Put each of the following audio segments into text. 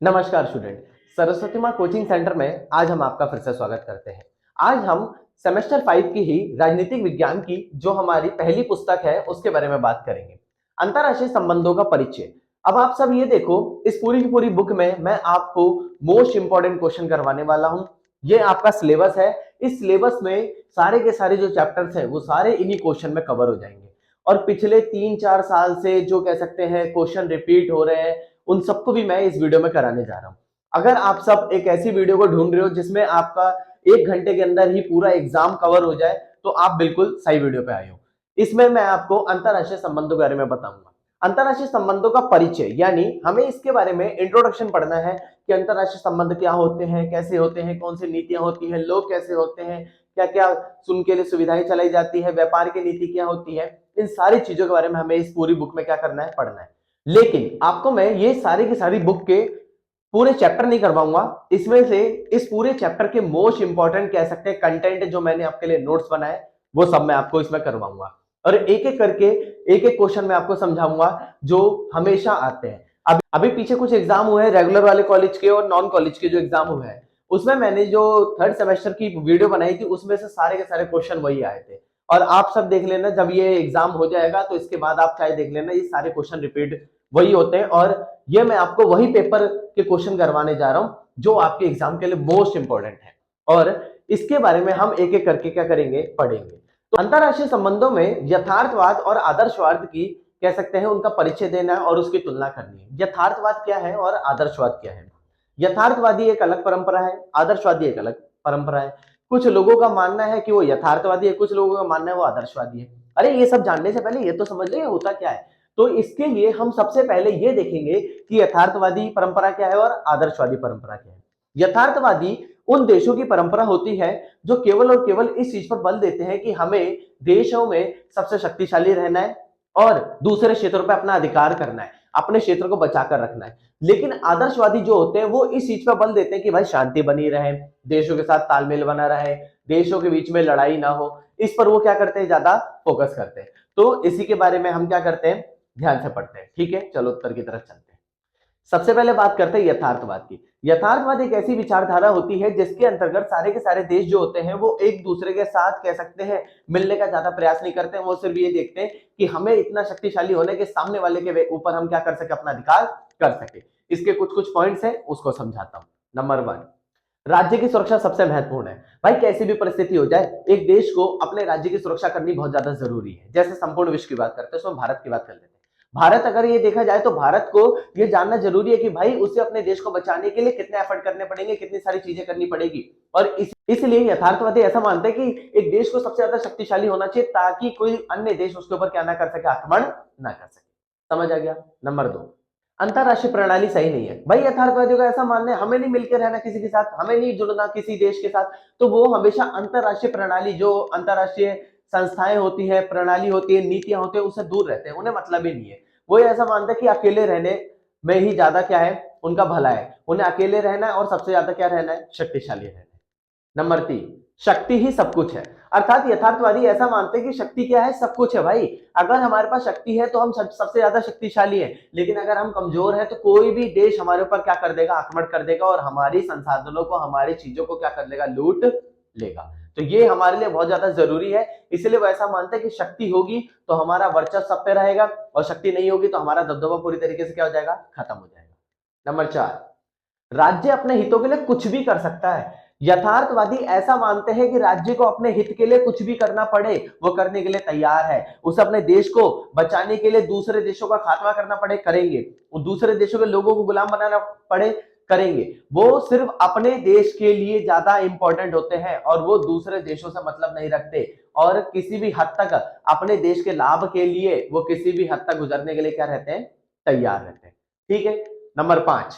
नमस्कार स्टूडेंट। सरस्वती माँ coaching centre में आज हम आपका फिर से स्वागत करते हैं। आज हम सेमेस्टर 5 की ही राजनीतिक विज्ञान की जो हमारी पहली पुस्तक है उसके बारे में बात करेंगे, अंतर्राष्ट्रीय संबंधों का परिचय। अब आप सब ये देखो, इस पूरी की पूरी बुक में मैं आपको मोस्ट इंपॉर्टेंट क्वेश्चन करवाने वाला हूँ। ये आपका सिलेबस है। इस सिलेबस में सारे के सारे जो चैप्टर्स हैं वो सारे इन्हीं क्वेश्चन में कवर हो जाएंगे और पिछले 3-4 साल से जो कह सकते हैं क्वेश्चन रिपीट हो रहे हैं उन सबको भी मैं इस वीडियो में कराने जा रहा हूं। अगर आप सब एक ऐसी वीडियो को ढूंढ रहे हो जिसमें आपका 1 घंटे के अंदर ही पूरा एग्जाम कवर हो जाए तो आप बिल्कुल सही वीडियो पे आए हो। इसमें मैं आपको अंतरराष्ट्रीय संबंधों के बारे में बताऊंगा। अंतरराष्ट्रीय संबंधों का परिचय यानी हमें इसके बारे में इंट्रोडक्शन पढ़ना है कि अंतरराष्ट्रीय संबंध क्या होते हैं, कैसे होते हैं, कौन सी नीतियां होती हैं, लोग कैसे होते हैं, क्या क्या उनके लिए सुविधाएं चलाई जाती है, व्यापार की नीति क्या होती है। इन सारी चीजों के बारे में हमें इस पूरी बुक में क्या करना है, पढ़ना है। लेकिन आपको मैं ये सारी की सारी बुक के पूरे चैप्टर नहीं करवाऊंगा। इसमें से इस पूरे चैप्टर के मोस्ट इंपॉर्टेंट कह सकते हैं कंटेंट जो मैंने आपके लिए नोट्स बनाए वो सब मैं आपको इसमें करवाऊंगा और एक एक करके एक एक क्वेश्चन मैं आपको समझाऊंगा जो हमेशा आते हैं। अभी पीछे कुछ एग्जाम हुए हैं रेगुलर वाले कॉलेज के और नॉन कॉलेज के जो एग्जाम हुए हैं उसमें मैंने जो थर्ड सेमेस्टर की वीडियो बनाई थी उसमें से सारे के सारे क्वेश्चन वही आए थे। और आप सब देख लेना जब ये एग्जाम हो जाएगा तो इसके बाद आप चाहे देख लेना ये सारे क्वेश्चन रिपीट वही होते हैं और ये मैं आपको वही पेपर के क्वेश्चन करवाने जा रहा हूं जो आपके एग्जाम के लिए मोस्ट इंपॉर्टेंट है और इसके बारे में हम एक एक करके क्या करेंगे, पढ़ेंगे। तो अंतरराष्ट्रीय संबंधों में यथार्थवाद और आदर्शवाद की कह सकते हैं उनका परिचय देना है और उसकी तुलना करनी है। यथार्थवाद क्या है और आदर्शवाद क्या है। यथार्थवादी एक अलग परंपरा है, आदर्शवादी एक अलग परंपरा है। कुछ लोगों का मानना है कि वो यथार्थवादी है, कुछ लोगों का मानना है वो आदर्शवादी है। अरे ये सब जानने से पहले ये तो समझ लो ये होता क्या है। तो इसके लिए हम सबसे पहले ये देखेंगे कि यथार्थवादी परंपरा क्या है और आदर्शवादी परंपरा क्या है। यथार्थवादी उन देशों की परंपरा होती है जो केवल और केवल इस चीज पर बल देते हैं कि हमें देशों में सबसे शक्तिशाली रहना है और दूसरे क्षेत्रों पर अपना अधिकार करना है, अपने क्षेत्र को बचाकर रखना है। लेकिन आदर्शवादी जो होते हैं वो इस चीज पर बल देते हैं कि भाई शांति बनी रहे, देशों के साथ तालमेल बना रहे, देशों के बीच में लड़ाई ना हो। इस पर वो क्या करते हैं, ज्यादा फोकस करते हैं। तो इसी के बारे में हम क्या करते हैं, ध्यान से पढ़ते हैं। ठीक है, चलो उत्तर की तरफ चलते हैं। सबसे पहले बात करते हैं यथार्थवाद की। यथार्थवाद एक ऐसी विचारधारा होती है जिसके अंतर्गत सारे के सारे देश जो होते हैं वो एक दूसरे के साथ कह सकते हैं मिलने का ज्यादा प्रयास नहीं करते हैं। वो सिर्फ ये देखते हैं कि हमें इतना शक्तिशाली होने के सामने वाले के ऊपर हम क्या कर सके, अपना अधिकार कर सके। इसके कुछ कुछ पॉइंट्स हैं उसको समझाता हूं। नंबर 1, राज्य की सुरक्षा सबसे महत्वपूर्ण है। भाई कैसी भी परिस्थिति हो जाए एक देश को अपने राज्य की सुरक्षा करनी बहुत ज्यादा जरूरी है। जैसे संपूर्ण विश्व की बात करते हैं उसमें भारत की बात कर लेते हैं। भारत अगर ये देखा जाए तो भारत को ये जानना जरूरी है कि भाई उसे अपने देश को बचाने के लिए कितने एफर्ट करने पड़ेंगे, कितनी सारी चीजें करनी पड़ेगी। और इसलिए यथार्थवादी ऐसा मानते हैं कि एक देश को सबसे ज्यादा शक्तिशाली होना चाहिए ताकि कोई अन्य देश उसके ऊपर क्या ना कर सके, आक्रमण ना कर सके। समझ आ गया। नंबर 2, अंतरराष्ट्रीय प्रणाली सही नहीं है। भाई यथार्थवादियों का ऐसा मानना है हमें नहीं मिलकर रहना किसी के साथ, हमें नहीं जुड़ना किसी देश के साथ। तो वो हमेशा अंतरराष्ट्रीय प्रणाली जो अंतरराष्ट्रीय संस्थाएं होती है, प्रणाली होती है, नीतियां होती है उससे दूर रहते हैं, उन्हें मतलब ही नहीं है। वो ऐसा मानता है कि अकेले रहने में ही ज्यादा क्या है, उनका भला है। उन्हें अकेले रहना है और सबसे ज्यादा क्या रहना है, शक्तिशाली रहना है। नंबर 3, शक्ति ही सब कुछ है। अर्थात यथार्थवादी ऐसा मानते हैं कि शक्ति क्या है, सब कुछ है। भाई अगर हमारे पास शक्ति है तो हम सबसे ज्यादा शक्तिशाली है, लेकिन अगर हम कमजोर हैं तो कोई भी देश हमारे ऊपर क्या कर देगा, आक्रमण कर देगा और हमारी संसाधनों को, हमारी चीजों को क्या कर लेगा, लूट लेगा। तो ये हमारे लिए बहुत ज्यादा जरूरी है। इसलिए वो ऐसा मानते हैं कि शक्ति होगी तो हमारा वर्चस्व सब पे रहेगा और शक्ति नहीं होगी तो हमारा दबदबा पूरी तरीके से क्या हो जाएगा, खत्म हो जाएगा। नंबर 4, राज्य अपने हितों के लिए कुछ भी कर सकता है। यथार्थवादी ऐसा मानते हैं कि राज्य को अपने हित के लिए कुछ भी करना पड़े वो करने के लिए तैयार है। उसे अपने देश को बचाने के लिए दूसरे देशों का खात्मा करना पड़े, करेंगे। दूसरे देशों के लोगों को गुलाम बनाना पड़े, करेंगे। वो सिर्फ अपने देश के लिए ज्यादा इंपॉर्टेंट होते हैं और वो दूसरे देशों से मतलब नहीं रखते और किसी भी हद तक अपने देश के लाभ के लिए वो किसी भी हद तक गुजरने के लिए क्या रहते हैं, तैयार रहते हैं। ठीक है। नंबर 5,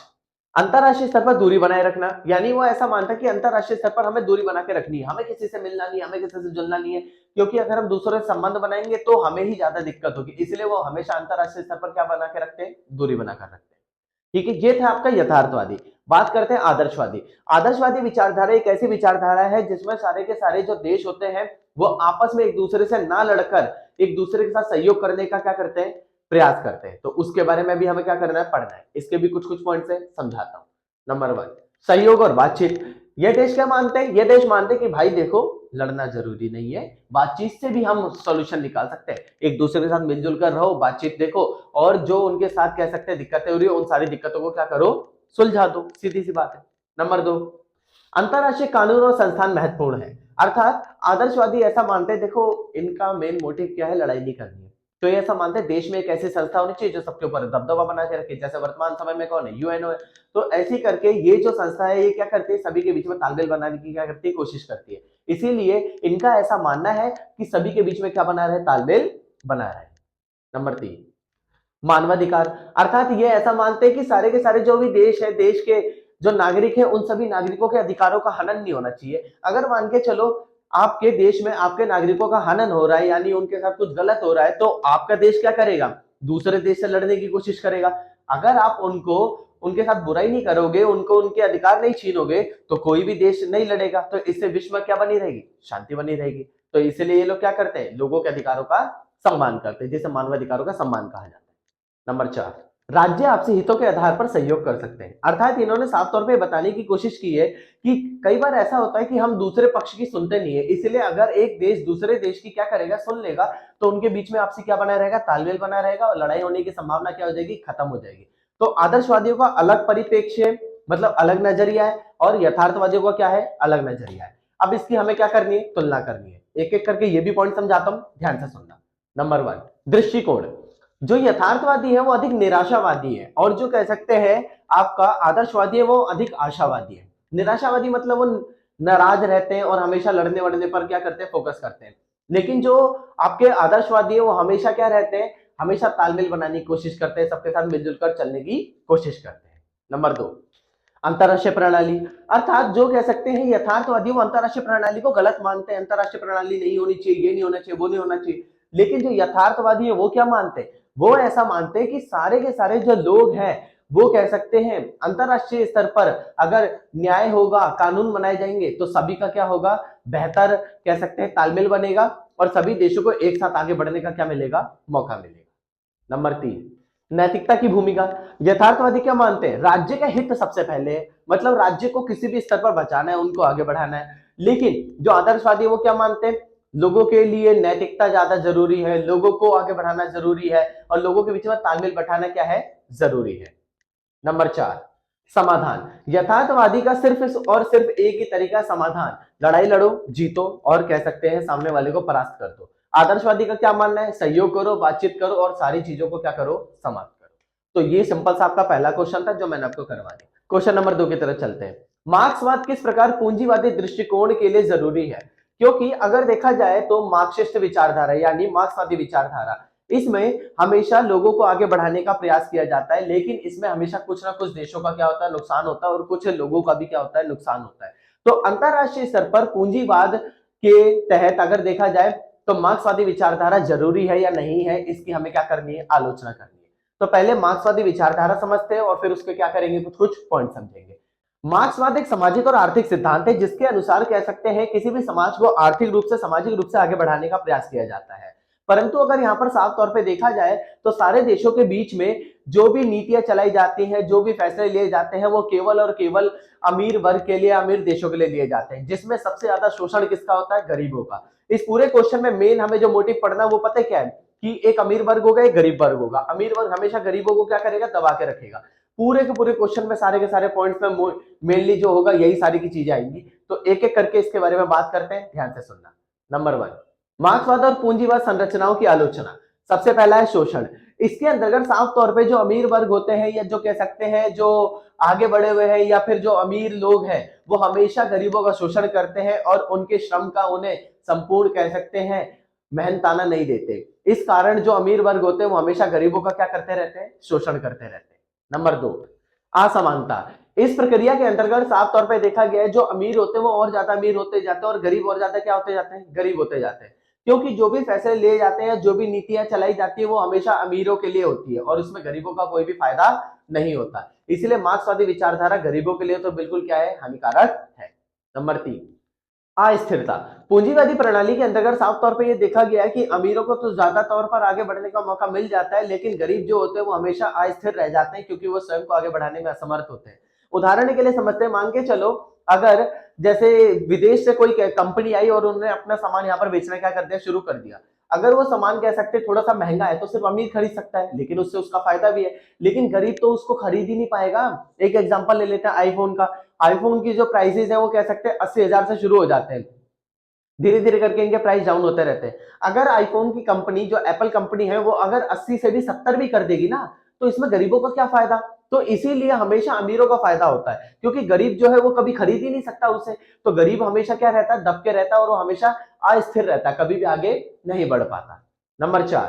अंतरराष्ट्रीय स्तर पर दूरी बनाए रखना। यानी वो ऐसा मानता है कि अंतरराष्ट्रीय स्तर पर हमें दूरी बना के रखनी है, हमें किसी से मिलना नहीं, हमें किसी से जुलना नहीं है, क्योंकि अगर हम दूसरों से संबंध बनाएंगे तो हमें ही ज्यादा दिक्कत होगी। इसलिए वो हमेशा अंतरराष्ट्रीय स्तर पर क्या बना के रखते हैं, दूरी बनाकर रखते हैं। ठीक है, ये था आपका यथार्थवादी। बात करते हैं आदर्शवादी। आदर्शवादी विचारधारा एक ऐसी विचारधारा है जिसमें सारे के सारे जो देश होते हैं वो आपस में एक दूसरे से ना लड़कर एक दूसरे के साथ सहयोग करने का क्या करते हैं, प्रयास करते हैं। तो उसके बारे में भी हमें क्या करना है, पढ़ना है। इसके भी कुछ कुछ पॉइंट्स है, समझाता हूं। नंबर वन, सहयोग और बातचीत। ये देश क्या मानते हैं? ये देश मानते हैं कि भाई देखो, लड़ना जरूरी नहीं है, बातचीत से भी हम सॉल्यूशन निकाल सकते हैं। एक दूसरे के साथ मिलजुल कर रहो, बातचीत देखो, और जो उनके साथ कह सकते हैं दिक्कतें हो रही है, उन सारी दिक्कतों को क्या करो, सुलझा दो, सीधी सी बात है। नंबर दो, अंतरराष्ट्रीय कानून और संस्थान महत्वपूर्ण है। अर्थात आदर्शवादी ऐसा मानते हैं, देखो इनका मेन मोटिव क्या है, लड़ाई नहीं करनी है। तो ये ऐसा मानते हैं देश में एक ऐसी संस्था होनी चाहिए जो सबके ऊपर दबदबा बना के रखे, जैसे वर्तमान समय में कौन है, यूएनओ है। तो ऐसे करके ये जो संस्था है ये क्या करती है, सभी के बीच में तालमेल बनाने की क्या करती है, कोशिश करती है। इसीलिए इनका ऐसा मानना है कि सभी के बीच में क्या बना रहे, तालमेल बना रहे। नंबर तीन, मानवाधिकार। अर्थात ये ऐसा मानते हैं कि सारे के सारे जो भी देश है, देश के जो नागरिक है, उन सभी नागरिकों के अधिकारों का हनन नहीं होना चाहिए। अगर मान के चलो आपके देश में आपके नागरिकों का हनन हो रहा है, यानी उनके साथ कुछ गलत हो रहा है, तो आपका देश क्या करेगा, दूसरे देश से लड़ने की कोशिश करेगा। अगर आप उनको उनके साथ बुराई नहीं करोगे, उनको उनके अधिकार नहीं छीनोगे, तो कोई भी देश नहीं लड़ेगा। तो इससे विश्व में क्या बनी रहेगी, शांति बनी रहेगी। तो इसलिए ये लोग क्या करते हैं, लोगों के अधिकारों का सम्मान करते हैं, जिसे मानवाधिकारों का सम्मान कहा जाता है। नंबर चार, राज्य आपसी हितों के आधार पर सहयोग कर सकते हैं। अर्थात इन्होंने साफ तौर पे बताने की कोशिश की है कि कई बार ऐसा होता है कि हम दूसरे पक्ष की सुनते नहीं है, इसलिए अगर एक देश दूसरे देश की क्या करेगा, सुन लेगा, तो उनके बीच में आपसी क्या बना रहेगा, तालमेल बना रहेगा, और लड़ाई होने की संभावना क्या हो जाएगी, खत्म हो जाएगी। तो आदर्शवादियों का अलग परिप्रेक्ष्य है, मतलब अलग नजरिया है, और यथार्थवादियों का क्या है, अलग नजरिया है। अब इसकी हमें क्या करनी है, तुलना करनी है। एक एक करके ये भी पॉइंट समझाता हूं, ध्यान से सुनना। नंबर वन, दृष्टिकोण। जो यथार्थवादी है वो अधिक निराशावादी है, और जो कह सकते हैं आपका आदर्शवादी है वो अधिक आशावादी है। निराशावादी मतलब वो नाराज रहते हैं और हमेशा लड़ने वड़ने पर क्या करते हैं, फोकस करते हैं। लेकिन जो आपके आदर्शवादी है वो हमेशा क्या रहते हैं, हमेशा तालमेल बनाने की कोशिश करते हैं, सबके साथ मिलजुल कर चलने की कोशिश करते हैं। नंबर दो, अंतरराष्ट्रीय प्रणाली। अर्थात जो कह सकते हैं यथार्थवादी वो अंतरराष्ट्रीय प्रणाली को गलत मानते हैं, अंतरराष्ट्रीय प्रणाली नहीं होनी चाहिए, ये नहीं होना चाहिए, वो नहीं होना चाहिए। लेकिन जो यथार्थवादी है वो क्या मानते हैं, वो ऐसा मानते हैं कि सारे के सारे जो लोग हैं वो कह सकते हैं अंतरराष्ट्रीय स्तर पर अगर न्याय होगा, कानून बनाए जाएंगे, तो सभी का क्या होगा, बेहतर कह सकते हैं तालमेल बनेगा, और सभी देशों को एक साथ आगे बढ़ने का क्या मिलेगा, मौका मिलेगा। नंबर तीन, नैतिकता की भूमिका। यथार्थवादी क्या मानते हैं, राज्य का हित सबसे पहले है, मतलब राज्य को किसी भी स्तर पर बचाना है, उनको आगे बढ़ाना है। लेकिन जो आदर्शवादी है वो क्या मानते हैं, लोगों के लिए नैतिकता ज्यादा जरूरी है, लोगों को आगे बढ़ाना जरूरी है, और लोगों के बीच में तालमेल बैठाना क्या है, जरूरी है। नंबर चार, समाधान। यथार्थवादी का सिर्फ और सिर्फ एक ही तरीका समाधान, लड़ाई लड़ो, जीतो, और कह सकते हैं सामने वाले को परास्त कर दो। आदर्शवादी का क्या मानना है, सहयोग करो, बातचीत करो, और सारी चीजों को क्या करो, समाप्त करो। तो ये सिंपल सा आपका पहला क्वेश्चन था जो मैंने आपको करवा दिया। क्वेश्चन नंबर दो की तरफ चलते हैं। मार्क्सवाद किस प्रकार पूंजीवादी दृष्टिकोण के लिए जरूरी है? क्योंकि अगर देखा जाए तो मार्क्सिस्ट विचारधारा यानी मार्क्सवादी विचारधारा, इसमें हमेशा लोगों को आगे बढ़ाने का प्रयास किया जाता है, लेकिन इसमें हमेशा कुछ ना कुछ देशों का क्या होता है, नुकसान होता है, और कुछ लोगों का भी क्या होता है, नुकसान होता है। तो अंतरराष्ट्रीय स्तर पर पूंजीवाद के तहत अगर देखा जाए तो मार्क्सवादी विचारधारा जरूरी है या नहीं है, इसकी हमें क्या करनी है, आलोचना करनी है। तो पहले मार्क्सवादी विचारधारा समझते हैं और फिर उसके क्या करेंगे, कुछ पॉइंट समझेंगे। मार्क्सवाद एक सामाजिक और आर्थिक सिद्धांत है जिसके अनुसार कह सकते हैं किसी भी समाज को आर्थिक रूप से, सामाजिक रूप से आगे बढ़ाने का प्रयास किया जाता है। परंतु अगर यहाँ पर साफ तौर पे देखा जाए तो सारे देशों के बीच में जो भी नीतियां चलाई जाती हैं, जो भी फैसले लिए जाते हैं, वो केवल और केवल अमीर वर्ग के लिए, अमीर देशों के लिए लिए जाते हैं, जिसमें सबसे ज्यादा शोषण किसका होता है, गरीबों का। इस पूरे क्वेश्चन में मेन हमें जो मोटिव पढ़ना वो पता है क्या है, कि एक अमीर वर्ग होगा, एक गरीब वर्ग होगा। अमीर वर्ग हमेशा गरीबों को क्या करेगा, दबा के रखेगा। पूरे के पूरे क्वेश्चन में सारे के सारे पॉइंट्स में मेनली जो होगा यही सारी की चीजें आएंगी। तो एक एक करके इसके बारे में बात करते हैं, ध्यान से सुनना। नंबर वन, मार्क्सवाद और पूंजीवाद संरचनाओं की आलोचना। सबसे पहला है शोषण। इसके अंतर्गत साफ तौर पे जो अमीर वर्ग होते हैं, या जो कह सकते हैं जो आगे बढ़े हुए हैं, या फिर जो अमीर लोग हैं, वो हमेशा गरीबों का शोषण करते हैं और उनके श्रम का उन्हें संपूर्ण कह सकते हैं मेहनताना नहीं देते। इस कारण जो अमीर वर्ग होते हैं वो हमेशा गरीबों का क्या करते रहते हैं, शोषण करते रहते हैं। नंबर दो, असमानता। इस प्रक्रिया के अंतर्गत साफ तौर पे देखा गया है जो अमीर होते हैं वो और ज्यादा अमीर होते जाते हैं, और गरीब और ज्यादा क्या होते जाते हैं, गरीब होते जाते हैं। क्योंकि जो भी फैसले लिए जाते हैं, जो भी नीतियां चलाई जाती है, वो हमेशा अमीरों के लिए होती है, और उसमें गरीबों का कोई भी फायदा नहीं होता। इसलिए मार्क्सवादी विचारधारा गरीबों के लिए तो बिल्कुल क्या है, हानिकारक है। नंबर तीन, अस्थिरता। पूंजीवादी प्रणाली के अंतर्गत साफ तौर पे ये देखा गया है कि अमीरों को तो ज्यादा तौर पर आगे बढ़ने का मौका मिल जाता है, लेकिन गरीब जो होते हैं वो हमेशा अस्थिर रह जाते हैं, क्योंकि वो स्वयं को आगे बढ़ाने में असमर्थ होते हैं। उदाहरण के लिए समझते हैं, मान के चलो अगर जैसे विदेश से कोई कंपनी आई और उन्होंने अपना सामान यहाँ पर बेचना क्या कर दिया, शुरू कर दिया। अगर वो सामान कह सकते हैं थोड़ा सा महंगा है तो सिर्फ अमीर खरीद सकता है, लेकिन उससे उसका फायदा भी है, लेकिन गरीब तो उसको खरीद ही नहीं पाएगा। एक एग्जांपल ले लेते हैं आईफोन का। आईफोन की जो प्राइसेस है वो कह सकते हैं 80,000 से शुरू हो जाते हैं, धीरे धीरे करके इनके प्राइस डाउन होते रहते हैं। अगर आईफोन की कंपनी जो एप्पल कंपनी है वो अगर 80 से भी 70 भी कर देगी ना, तो इसमें गरीबों का क्या फायदा। तो इसीलिए हमेशा अमीरों का फायदा होता है, क्योंकि गरीब जो है वो कभी खरीद ही नहीं सकता उसे। तो गरीब हमेशा क्या रहता है, दबके रहता है, और वो हमेशा अस्थिर रहता है, कभी भी आगे नहीं बढ़ पाता। नंबर 4,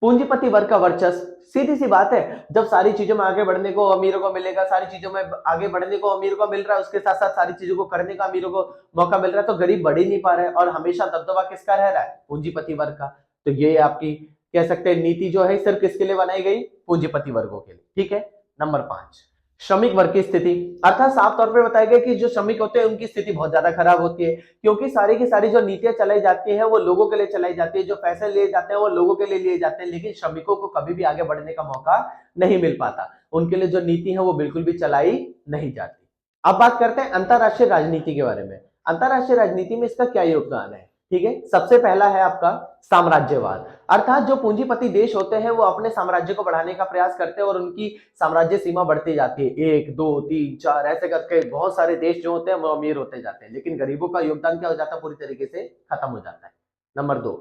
पूंजीपति वर्ग का वर्चस्व। सीधी सी बात है, जब सारी चीजों में आगे बढ़ने को अमीरों को मिलेगा, सारी चीजों में आगे बढ़ने को अमीरों को मिल रहा है, उसके साथ साथ सारी चीजों को करने का अमीरों को मौका मिल रहा है, तो गरीब बढ़ ही नहीं पा रहा है, और हमेशा दबदबा किसका रह रहा है, पूंजीपति वर्ग का। तो ये आपकी कह सकते हैं नीति जो है सिर्फ किसके लिए बनाई गई, पूंजीपति वर्गों के लिए। ठीक है। नंबर 5, श्रमिक वर्ग की स्थिति, अर्थात साफ तौर पे बताया गया कि जो श्रमिक होते हैं उनकी स्थिति बहुत ज्यादा खराब होती है, क्योंकि सारी की सारी जो नीतियां चलाई जाती हैं वो लोगों के लिए चलाई जाती है, जो फैसले लिए जाते हैं वो लोगों के लिए लिए जाते हैं, लेकिन श्रमिकों को कभी भी आगे बढ़ने का मौका नहीं मिल पाता, उनके लिए जो नीति है वो बिल्कुल भी चलाई नहीं जाती। अब बात करते हैं अंतरराष्ट्रीय राजनीति के बारे में। अंतरराष्ट्रीय राजनीति में इसका क्या योगदान है। ठीक है, सबसे पहला है आपका साम्राज्यवाद, अर्थात जो पूंजीपति देश होते हैं वो अपने साम्राज्य को बढ़ाने का प्रयास करते हैं और उनकी साम्राज्य सीमा बढ़ती जाती है, 1 2 3 4 ऐसे करके बहुत सारे देश जो होते हैं वो अमीर होते जाते हैं, लेकिन गरीबों का योगदान क्या हो जाता है, पूरी तरीके से खत्म हो जाता है। नंबर 2,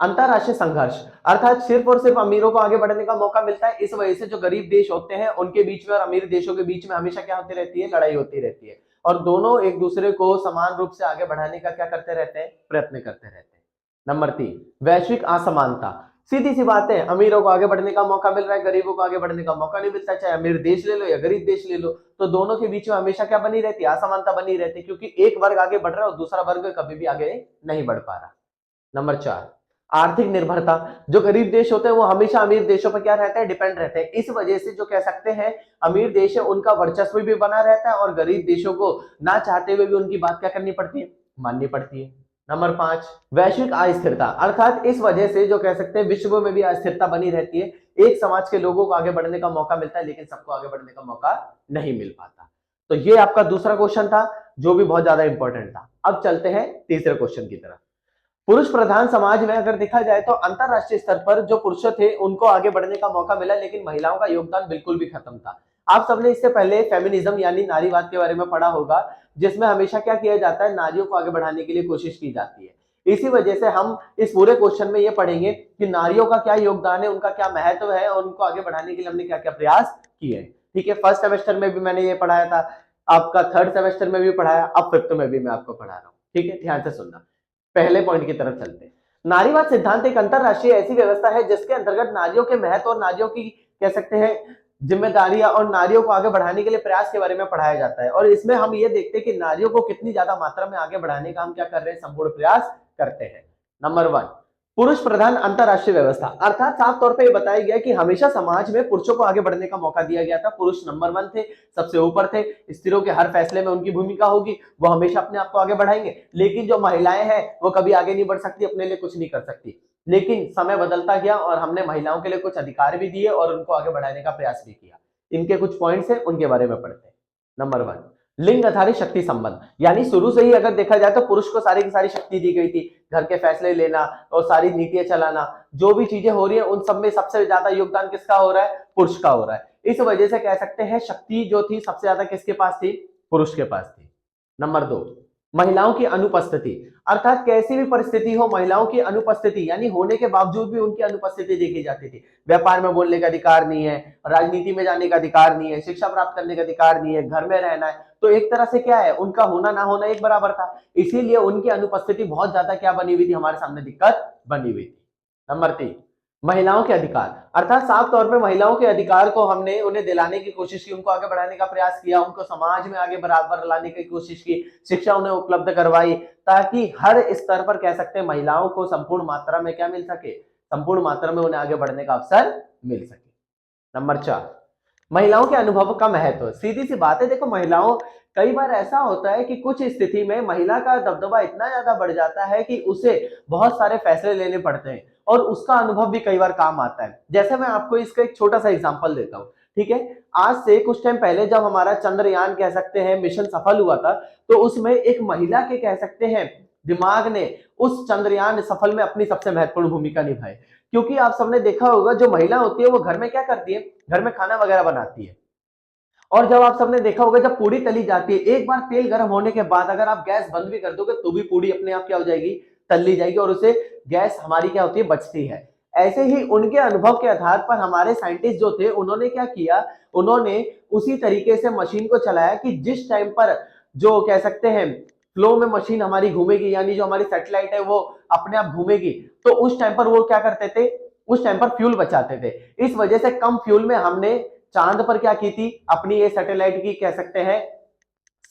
अंतरराष्ट्रीय संघर्ष, अर्थात सिर्फ और सिर्फ अमीरों को आगे बढ़ने का मौका मिलता है, इस वजह से जो गरीब देश होते हैं उनके बीच में और अमीर देशों के बीच में हमेशा क्या होती रहती है, लड़ाई होती रहती है, और दोनों एक दूसरे को समान रूप से आगे बढ़ाने का क्या करते रहते हैं, प्रयत्न करते रहते हैं। नंबर 3, वैश्विक असमानता, सीधी सी बात है, अमीरों को आगे बढ़ने का मौका मिल रहा है, गरीबों को आगे बढ़ने का मौका नहीं मिलता, चाहे अमीर देश ले लो या गरीब देश ले लो, तो दोनों के बीच में हमेशा क्या बनी रहती है, असमानता बनी रहती है, क्योंकि एक वर्ग आगे बढ़ रहा है और दूसरा वर्ग कभी भी आगे नहीं बढ़ पा रहा। नंबर 4, आर्थिक निर्भरता, जो गरीब देश होते हैं वो हमेशा अमीर देशों पर क्या रहते हैं, डिपेंड रहते हैं, इस वजह से जो कह सकते हैं अमीर देश है उनका वर्चस्व भी बना रहता है और गरीब देशों को ना चाहते हुए भी उनकी बात क्या करनी पड़ती है, माननी पड़ती है। नंबर 5, वैश्विक अस्थिरता, अर्थात इस वजह से जो कह सकते हैं विश्व में भी अस्थिरता बनी रहती है, एक समाज के लोगों को आगे बढ़ने का मौका मिलता है लेकिन सबको आगे बढ़ने का मौका नहीं मिल पाता। तो ये आपका दूसरा क्वेश्चन था जो भी बहुत ज्यादा इंपॉर्टेंट था। अब चलते हैं तीसरे क्वेश्चन की तरफ। पुरुष प्रधान समाज में अगर देखा जाए तो अंतरराष्ट्रीय स्तर पर जो पुरुष थे उनको आगे बढ़ने का मौका मिला, लेकिन महिलाओं का योगदान बिल्कुल भी खत्म था। आप सबने इससे पहले फेमिनिज्म यानी नारीवाद के बारे में पढ़ा होगा, जिसमें हमेशा क्या किया जाता है, नारियों को आगे बढ़ाने के लिए कोशिश की जाती है। इसी वजह से हम इस पूरे क्वेश्चन में ये पढ़ेंगे कि नारियों का क्या योगदान है, उनका क्या महत्व है और उनको आगे बढ़ाने के लिए हमने क्या क्या प्रयास किए। ठीक है, फर्स्ट सेमेस्टर में भी मैंने ये पढ़ाया था, आपका थर्ड सेमेस्टर में भी पढ़ाया, अब फिफ्थ में भी मैं आपको पढ़ा रहा हूँ। ठीक है, ध्यान से सुनना। पहले पॉइंट की तरफ चलते हैं। नारीवाद सिद्धांत एक अंतरराष्ट्रीय ऐसी व्यवस्था है जिसके अंतर्गत नारियों के महत्व और नारियों की कह सकते हैं जिम्मेदारियां और नारियों को आगे बढ़ाने के लिए प्रयास के बारे में पढ़ाया जाता है, और इसमें हम ये देखते हैं कि नारियों को कितनी ज्यादा मात्रा में आगे बढ़ाने का हम क्या कर रहे हैं, संपूर्ण प्रयास करते हैं। नंबर 1, पुरुष प्रधान अंतरराष्ट्रीय व्यवस्था, अर्थात साफ तौर पर यह बताया गया कि हमेशा समाज में पुरुषों को आगे बढ़ने का मौका दिया गया था, पुरुष नंबर 1 थे, सबसे ऊपर थे, स्त्रियों के हर फैसले में उनकी भूमिका होगी, वो हमेशा अपने आप को आगे बढ़ाएंगे, लेकिन जो महिलाएं हैं वो कभी आगे नहीं बढ़ सकती, अपने लिए कुछ नहीं कर सकती। लेकिन समय बदलता गया और हमने महिलाओं के लिए कुछ अधिकार भी दिए और उनको आगे बढ़ाने का प्रयास भी किया। इनके कुछ पॉइंट्स हैं, उनके बारे में पढ़ते हैं। नंबर 1, लिंग आधारित शक्ति संबंध, यानी शुरू से ही अगर देखा जाए तो पुरुष को सारी की सारी शक्ति दी गई थी, घर के फैसले लेना और सारी नीतियां चलाना, जो भी चीजें हो रही है उन सब में सबसे ज्यादा योगदान किसका हो रहा है, पुरुष का हो रहा है। इस वजह से कह सकते हैं शक्ति जो थी सबसे ज्यादा किसके पास थी, पुरुष के पास थी। नंबर 2, महिलाओं की अनुपस्थिति, अर्थात कैसी भी परिस्थिति हो महिलाओं की अनुपस्थिति यानी होने के बावजूद भी उनकी अनुपस्थिति देखी जाती थी। व्यापार में बोलने का अधिकार नहीं है, राजनीति में जाने का अधिकार नहीं है, शिक्षा प्राप्त करने का अधिकार नहीं है, घर में रहना है, तो एक तरह से क्या है, उनका होना ना होना एक बराबर था, इसीलिए उनकी अनुपस्थिति बहुत ज्यादा क्या बनी हुई थी, हमारे सामने दिक्कत बनी हुई थी। नंबर 3, महिलाओं के अधिकार, अर्थात साफ तौर पे महिलाओं के अधिकार को हमने उन्हें दिलाने की कोशिश की, उनको आगे बढ़ाने का प्रयास किया, उनको समाज में आगे बराबर लाने की कोशिश की, शिक्षा उन्हें उपलब्ध करवाई, ताकि हर स्तर पर कह सकते हैं महिलाओं को संपूर्ण मात्रा में क्या मिल सके, संपूर्ण मात्रा में उन्हें आगे बढ़ने का अवसर मिल सके। नंबर 4, महिलाओं के अनुभव का महत्व, सीधी सी बात है, देखो महिलाओं, कई बार ऐसा होता है कि कुछ स्थिति में महिला का दबदबा इतना ज्यादा बढ़ जाता है कि उसे बहुत सारे फैसले लेने पड़ते हैं और उसका अनुभव भी कई बार काम आता है। जैसे मैं आपको इसका एक छोटा सा एग्जांपल देता हूं, ठीक है। आज से कुछ टाइम पहले जब हमारा चंद्रयान कह सकते हैं मिशन सफल हुआ था, तो उसमें एक महिला के कह सकते हैं दिमाग ने उस चंद्रयान सफल में अपनी सबसे महत्वपूर्ण भूमिका निभाई। क्योंकि आप सबने देखा होगा जो महिला होती है वो घर में क्या करती है, घर में खाना वगैरह बनाती है। और जब आप सबने देखा होगा जब पूड़ी तली जाती है, एक बार तेल गर्म होने के बाद अगर आप गैस बंद भी कर दोगे तो भी पूड़ी अपने आप क्या हो जाएगी, तल ली जाएगी, और उसे गैस हमारी क्या होती है, बचती है। ऐसे ही उनके अनुभव के आधार पर हमारे साइंटिस्ट जो थे उन्होंने क्या किया, उन्होंने उसी तरीके से मशीन को चलाया कि जिस टाइम पर जो कह सकते हैं फ्लो में मशीन हमारी घूमेगी, यानी जो हमारी सैटेलाइट है वो अपने आप घूमेगी, तो उस टाइम पर वो क्या करते थे, उस टाइम पर फ्यूल बचाते थे। इस वजह से कम फ्यूल में हमने चांद पर क्या की थी, अपनी ये सैटेलाइट की कह सकते हैं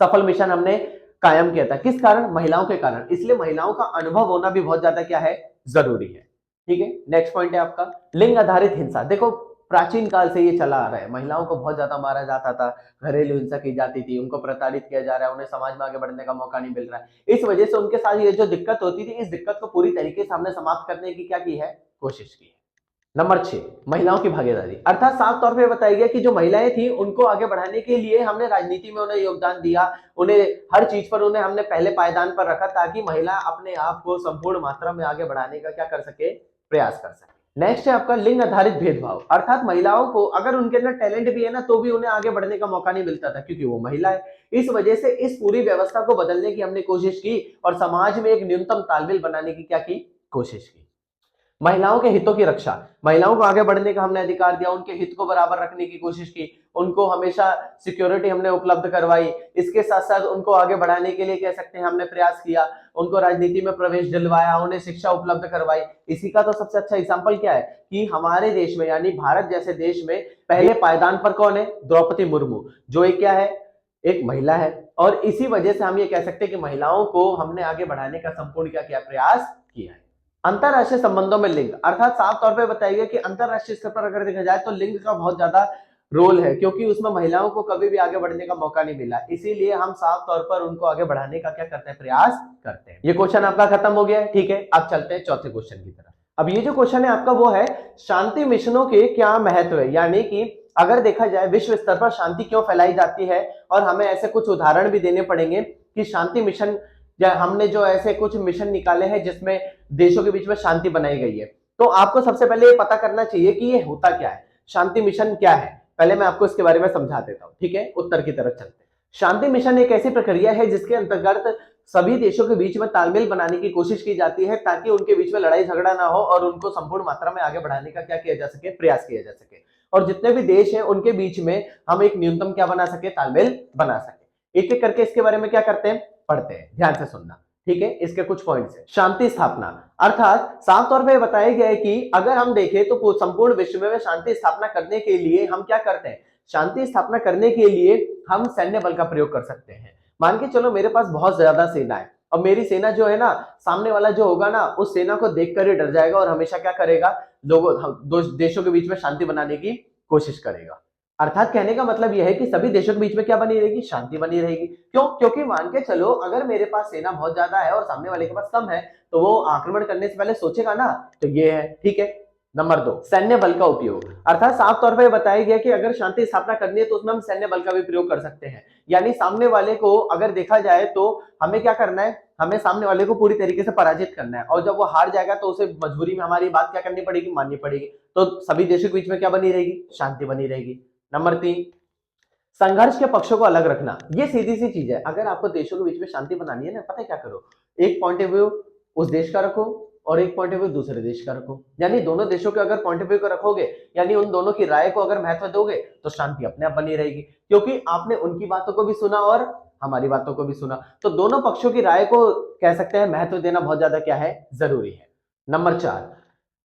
सफल मिशन हमने कायम किया था। किस कारण, महिलाओं के कारण। इसलिए महिलाओं का अनुभव होना भी बहुत ज्यादा क्या है, जरूरी है। ठीक है, नेक्स्ट पॉइंट है आपका लिंग आधारित हिंसा। देखो प्राचीन काल से ये चला आ रहा है, महिलाओं को बहुत ज्यादा मारा जाता था, घरेलू हिंसा की जाती थी, उनको प्रताड़ित किया जा रहा है, उन्हें समाज में आगे बढ़ने का मौका नहीं मिल रहा है। इस वजह से उनके साथ ये जो दिक्कत होती थी, इस दिक्कत को पूरी तरीके से हमने समाप्त करने की क्या की है, कोशिश की है। नंबर 6, महिलाओं की भागीदारी। अर्थात साफ तौर पे बताया गया कि जो महिलाएं थी उनको आगे बढ़ाने के लिए हमने राजनीति में उन्हें योगदान दिया, उन्हें हर चीज पर उन्हें हमने पहले पायदान पर रखा ताकि महिला अपने आप को संपूर्ण मात्रा में आगे बढ़ाने का क्या कर सके, प्रयास कर सके। नेक्स्ट है आपका लिंग आधारित भेदभाव। अर्थात महिलाओं को अगर उनके अंदर टैलेंट भी है ना, तो भी उन्हें आगे बढ़ने का मौका नहीं मिलता था क्योंकि वो महिला है। इस वजह से इस पूरी व्यवस्था को बदलने की हमने कोशिश की और समाज में एक न्यूनतम तालमेल बनाने की क्या की, कोशिश की। महिलाओं के हितों की रक्षा, महिलाओं को आगे बढ़ने का हमने अधिकार दिया, उनके हित को बराबर रखने की कोशिश की, उनको हमेशा सिक्योरिटी हमने उपलब्ध करवाई। इसके साथ साथ उनको आगे बढ़ाने के लिए कह सकते हैं हमने प्रयास किया, उनको राजनीति में प्रवेश दिलवाया, उन्हें शिक्षा उपलब्ध करवाई। इसी का तो सबसे अच्छा एग्जाम्पल क्या है कि हमारे देश में यानी भारत जैसे देश में पहले पायदान पर कौन है, द्रौपदी मुर्मू, जो एक क्या है, एक महिला है। और इसी वजह से हम ये कह सकते हैं कि महिलाओं को हमने आगे बढ़ाने का संपूर्ण क्या किया, प्रयास किया है। अंतरराष्ट्रीय संबंधों में लिंग, अर्थात साफ तौर पे बताया गया कि अंतरराष्ट्रीय स्तर पर अगर देखा जाए तो लिंग का बहुत ज्यादा रोल है, क्योंकि उसमें महिलाओं को कभी भी आगे बढ़ने का मौका नहीं मिला। इसीलिए हम साफ तौर पर उनको आगे बढ़ाने का क्या करते हैं, प्रयास करते हैं। ये क्वेश्चन आपका खत्म हो गया है। ठीक है, अब चलते हैं चौथे क्वेश्चन की तरफ। अब ये जो क्वेश्चन है आपका वो है शांति मिशनों के क्या महत्व है, यानी कि अगर देखा जाए विश्व स्तर पर शांति क्यों फैलाई जाती है, और हमें ऐसे कुछ उदाहरण भी देने पड़ेंगे कि शांति मिशन या हमने जो ऐसे कुछ मिशन निकाले हैं जिसमें देशों के बीच में शांति बनाई गई है। तो आपको सबसे पहले ये पता करना चाहिए कि ये होता क्या है, शांति मिशन क्या है। पहले मैं आपको इसके बारे में समझा देता हूं। ठीक है, उत्तर की तरफ चलते हैं। शांति मिशन एक ऐसी प्रक्रिया है जिसके अंतर्गत सभी देशों के बीच में तालमेल बनाने की कोशिश की जाती है ताकि उनके बीच में लड़ाई झगड़ा ना हो और उनको संपूर्ण मात्रा में आगे बढ़ाने का क्या किया जा सके, प्रयास किया जा सके। और जितने भी देश हैं उनके बीच में हम एक न्यूनतम क्या बना सके, तालमेल बना सके। एक एक करके इसके बारे में क्या करते हैं, पढ़ते हैं, ध्यान से सुनना। ठीक है, इसके कुछ पॉइंट्स हैं। शांति स्थापना, अर्थात साफ तौर पे बताया गया है कि अगर हम देखें तो संपूर्ण विश्व में शांति स्थापना करने के लिए हम क्या करते हैं, शांति स्थापना करने के लिए हम सैन्य बल का प्रयोग कर सकते हैं। मान के चलो मेरे पास बहुत ज्यादा सेना है और मेरी सेना जो है ना, सामने वाला जो होगा ना उस सेना को देखकर ही डर जाएगा और हमेशा क्या करेगा, लोगों देशों के बीच में शांति बनाने की कोशिश करेगा। अर्थात कहने का मतलब यह है कि सभी देशों के बीच में क्या बनी रहेगी, शांति बनी रहेगी। क्यों, क्योंकि मान के चलो अगर मेरे पास सेना बहुत ज्यादा है और सामने वाले के पास कम है तो वो आक्रमण करने से पहले सोचेगा ना, तो ये है। ठीक है, नंबर 2, सैन्य बल का उपयोग। अर्थात साफ तौर पर बताया गया कि अगर शांति स्थापना करनी है तो उसमें हम सैन्य बल का भी प्रयोग कर सकते हैं। यानी सामने वाले को अगर देखा जाए तो हमें क्या करना है, हमें सामने वाले को पूरी तरीके से पराजित करना है, और जब वो हार जाएगा तो उसे मजबूरी में हमारी बात क्या करनी पड़ेगी, माननी पड़ेगी। तो सभी देशों के बीच में क्या बनी रहेगी, शांति बनी रहेगी। नंबर 3, संघर्ष के पक्षों को अलग रखना। ये सीधी सी चीज है, अगर आपको देशों के बीच में शांति बनानी है ना, पता है क्या करो, एक पॉइंट ऑफ व्यू उस देश का रखो और एक पॉइंट ऑफ व्यू दूसरे देश का रखो। यानी दोनों देशों के अगर पॉइंट ऑफ व्यू को रखोगे, यानी उन दोनों की राय को अगर महत्व दोगे तो शांति अपने आप बनी रहेगी, क्योंकि आपने उनकी बातों को भी सुना और हमारी बातों को भी सुना। तो दोनों पक्षों की राय को कह सकते हैं महत्व देना बहुत ज्यादा क्या है, जरूरी है। नंबर 4,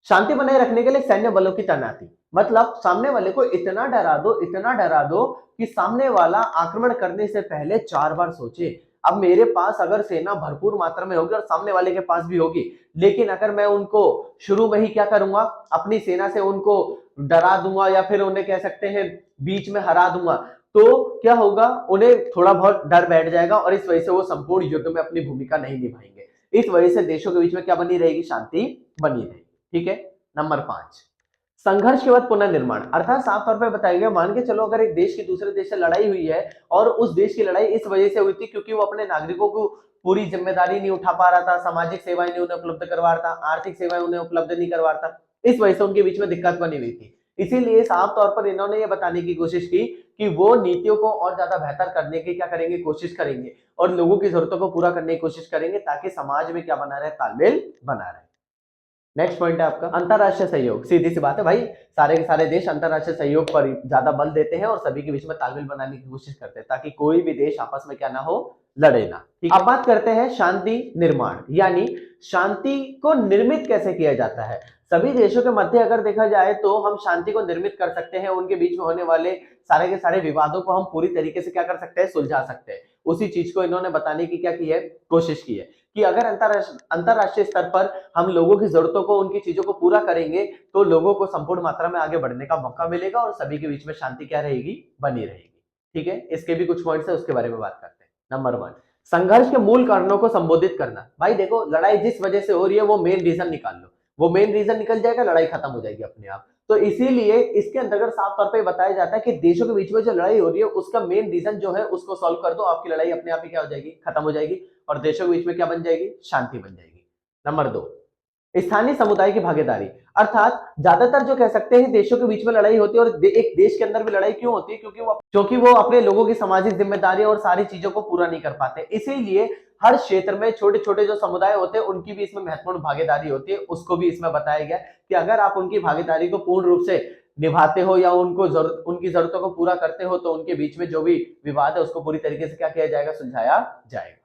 शांति बनाए रखने के लिए सैन्य बलों की तैनाती। मतलब सामने वाले को इतना डरा दो, इतना डरा दो कि सामने वाला आक्रमण करने से पहले 4 बार सोचे। अब मेरे पास अगर सेना भरपूर मात्रा में होगी और सामने वाले के पास भी होगी, लेकिन अगर मैं उनको शुरू में ही क्या करूंगा, अपनी सेना से उनको डरा दूंगा या फिर उन्हें कह सकते हैं बीच में हरा दूंगा, तो क्या होगा, उन्हें थोड़ा बहुत डर बैठ जाएगा और इस वजह से वो संपूर्ण युद्ध में अपनी भूमिका नहीं निभाएंगे। इस वजह से देशों के बीच में क्या बनी रहेगी, शांति बनी रहेगी। ठीक है, नंबर 5, संघर्ष के बाद पुनर्निर्माण, अर्थात साफ तौर पर बताया गया, मान के चलो अगर एक देश की दूसरे देश से लड़ाई हुई है और उस देश की लड़ाई इस वजह से हुई थी क्योंकि वो अपने नागरिकों को पूरी जिम्मेदारी नहीं उठा पा रहा था, सामाजिक सेवाएं नहीं उन्हें उपलब्ध करवा रहा था, आर्थिक सेवाएं उन्हें उपलब्ध नहीं करवा रहा था, इस वजह से उनके बीच में दिक्कत बनी हुई थी। इसीलिए साफ तौर पर इन्होंने ये बताने की कोशिश की कि वो नीतियों को और ज्यादा बेहतर करने की क्या करेंगे, कोशिश करेंगे और लोगों की जरूरतों को पूरा करने की कोशिश करेंगे ताकि समाज में क्या बना रहे, तालमेल बना रहे। नेक्स्ट पॉइंट है आपका अंतरराष्ट्रीय सहयोग। सीधी सी बात है भाई, सारे के सारे देश अंतरराष्ट्रीय सहयोग पर ज्यादा बल देते हैं और सभी के बीच में तालमेल बनाने की कोशिश करते हैं ताकि कोई भी देश आपस में क्या ना हो, लड़े ना। ठीक, अब बात करते हैं शांति निर्माण, यानी शांति को निर्मित कैसे किया जाता है। सभी देशों के मध्य अगर देखा जाए तो हम शांति को निर्मित कर सकते हैं, उनके बीच में होने वाले सारे के सारे विवादों को हम पूरी तरीके से क्या कर सकते हैं, सुलझा सकते हैं। उसी चीज को इन्होंने बताने की क्या की है, कोशिश की है कि अगर अंतरराष्ट्रीय स्तर पर हम लोगों की जरूरतों को, उनकी चीजों को पूरा करेंगे तो लोगों को संपूर्ण मात्रा में आगे बढ़ने का मौका मिलेगा और सभी के बीच में शांति क्या रहेगी, बनी रहेगी। ठीक है, इसके भी कुछ पॉइंट्स है, उसके बारे में बात करते हैं। नंबर 1, संघर्ष के मूल कारणों को संबोधित करना। भाई देखो, लड़ाई जिस वजह से हो रही है वो मेन रीजन निकाल लो, वो मेन रीजन निकल जाएगा, लड़ाई खत्म हो जाएगी अपने आप। तो इसीलिए इसके अंतर्गत साफ तौर पे बताया जाता है कि देशों के बीच में जो लड़ाई हो रही है उसका मेन रीजन जो है उसको सॉल्व कर दो, आपकी लड़ाई अपने आप ही क्या हो जाएगी, खत्म हो जाएगी और देशों के बीच में क्या बन जाएगी, शांति बन जाएगी। नंबर 2, स्थानीय समुदाय की भागीदारी, अर्थात ज्यादातर जो कह सकते हैं देशों के बीच में लड़ाई होती है और एक देश के अंदर भी लड़ाई क्यों होती है, क्योंकि वो अपने लोगों की सामाजिक जिम्मेदारी और सारी चीजों को पूरा नहीं कर पाते। इसीलिए हर क्षेत्र में छोटे छोटे जो समुदाय होते हैं उनकी भी इसमें महत्वपूर्ण भागीदारी होती है, उसको भी इसमें बताया गया कि अगर आप उनकी भागीदारी को पूर्ण रूप से निभाते हो या उनकी जरूरतों को पूरा करते हो तो उनके बीच में जो भी विवाद है उसको पूरी तरीके से क्या किया जाएगा, सुलझाया जाएगा।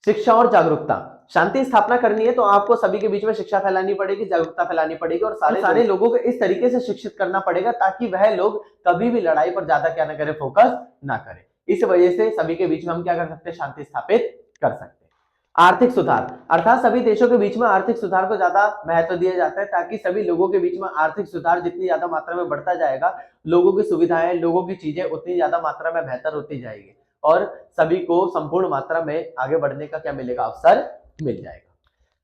शिक्षा और जागरूकता, शांति स्थापना करनी है तो आपको सभी के बीच में शिक्षा फैलानी पड़ेगी, जागरूकता फैलानी पड़ेगी और सारे लोगों को इस तरीके से शिक्षित करना पड़ेगा ताकि वह लोग कभी भी लड़ाई पर ज्यादा क्या ना करें, फोकस ना करें। इस वजह से सभी के बीच में हम क्या कर सकते हैं, शांति स्थापित कर सकते हैं। आर्थिक सुधार, अर्थात सभी देशों के बीच में आर्थिक सुधार को ज्यादा महत्व दिया जाता है ताकि सभी लोगों के बीच में आर्थिक सुधार जितनी ज्यादा मात्रा में बढ़ता जाएगा, लोगों की सुविधाएं, लोगों की चीजें उतनी ज्यादा मात्रा में बेहतर होती जाएगी और सभी को संपूर्ण मात्रा में आगे बढ़ने का क्या मिलेगा, अवसर मिल जाएगा।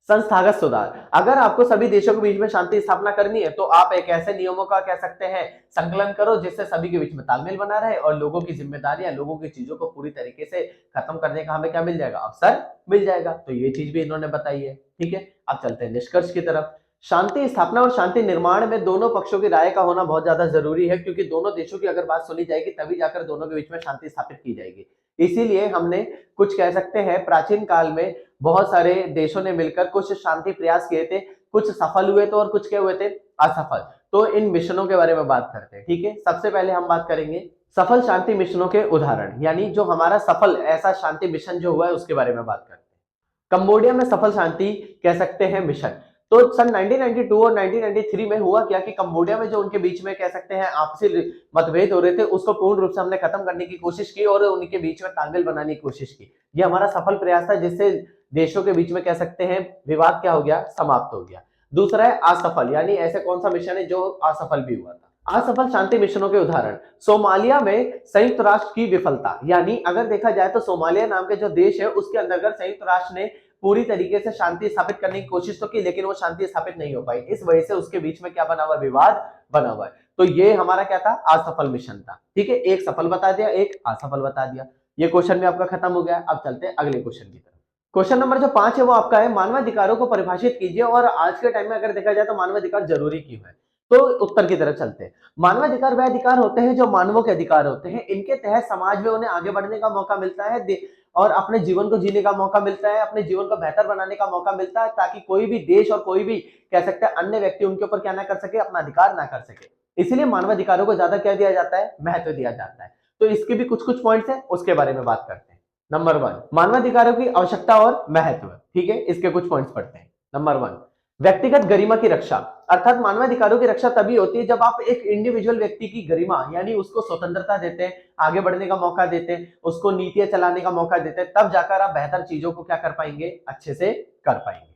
संस्थागत सुधार, अगर आपको सभी देशों के बीच में शांति स्थापना करनी है तो आप एक ऐसे नियमों का कह सकते हैं संकलन करो जिससे सभी के बीच में तालमेल बना रहे और लोगों की जिम्मेदारियां, लोगों की चीजों को पूरी तरीके से खत्म करने का हमें क्या मिल जाएगा, अवसर मिल जाएगा। तो ये चीज भी इन्होंने बताई है। ठीक है, अब चलते हैं निष्कर्ष की तरफ। शांति स्थापना और शांति निर्माण में दोनों पक्षों की राय का होना बहुत ज्यादा जरूरी है क्योंकि दोनों देशों की अगर बात सुनी जाएगी तभी जाकर दोनों के बीच में शांति स्थापित की जाएगी। इसीलिए हमने कुछ कह सकते हैं प्राचीन काल में बहुत सारे देशों ने मिलकर कुछ शांति प्रयास किए थे, कुछ सफल हुए थे और कुछ क्या हुए थे, असफल। तो इन मिशनों के बारे में बात करते हैं। ठीक है, सबसे पहले हम बात करेंगे सफल शांति मिशनों के उदाहरण, यानी जो हमारा सफल ऐसा शांति मिशन जो हुआ है उसके बारे में बात करते हैं। कंबोडिया में सफल शांति कह सकते हैं मिशन। तो सन 1992 और 1993 में हुआ क्या कि कंबोडिया में जो उनके बीच में कह सकते हैं आपसी मतभेद हो रहे थे उसको पूर्ण रूप से हमने खत्म करने की कोशिश की और उनके बीच में तालमेल बनाने की कोशिश की। ये हमारा सफल प्रयास था जिससे देशों के बीच में कह सकते हैं विवाद क्या हो गया, समाप्त हो गया। दूसरा है असफल, यानी ऐसे कौन सा मिशन है जो असफल भी हुआ था। असफल शांति मिशनों के उदाहरण, सोमालिया में संयुक्त राष्ट्र की विफलता, यानी अगर देखा जाए तो सोमालिया नाम के जो देश है उसके अंतर्गत संयुक्त राष्ट्र ने पूरी तरीके से शांति स्थापित करने की कोशिश तो की लेकिन वो शांति स्थापित नहीं हो पाई। इस वजह से उसके बीच में क्या बना हुआ, विवाद बना हुआ है। तो ये हमारा क्या था, असफल मिशन था। ठीक है, एक सफल बता दिया, एक असफल बता दिया। ये क्वेश्चन भी आपका खत्म हो गया। अब चलते हैं अगले क्वेश्चन की तरफ। क्वेश्चन नंबर जो 5 है वो आपका है मानवाधिकारों को परिभाषित कीजिए और आज के टाइम में अगर देखा जाए तो मानवाधिकार जरूरी क्यों है। तो उत्तर की तरफ चलते हैं। मानवाधिकार वह अधिकार होते हैं जो मानवों के अधिकार होते हैं। इनके तहत समाज में उन्हें आगे बढ़ने का मौका मिलता है और अपने जीवन को जीने का मौका मिलता है, अपने जीवन को बेहतर बनाने का मौका मिलता है ताकि कोई भी देश और कोई भी कह सकते हैं अन्य व्यक्ति उनके ऊपर क्या ना कर सके, अपना अधिकार ना कर सके। इसलिए मानवाधिकारों को ज्यादा क्या दिया जाता है, महत्व दिया जाता है। तो इसके भी कुछ कुछ पॉइंट्स हैं, उसके बारे में बात करते हैं। नंबर 1, मानवाधिकारों की आवश्यकता और महत्व। ठीक है, इसके कुछ पॉइंट्स पढ़ते हैं। नंबर 1, व्यक्तिगत गरिमा की रक्षा, अर्थात मानवाधिकारों की रक्षा तभी होती है जब आप एक इंडिविजुअल व्यक्ति की गरिमा यानी उसको स्वतंत्रता देते हैं, आगे बढ़ने का मौका देते हैं, उसको नीतियां चलाने का मौका देते हैं, तब जाकर आप बेहतर चीजों को क्या कर पाएंगे, अच्छे से कर पाएंगे।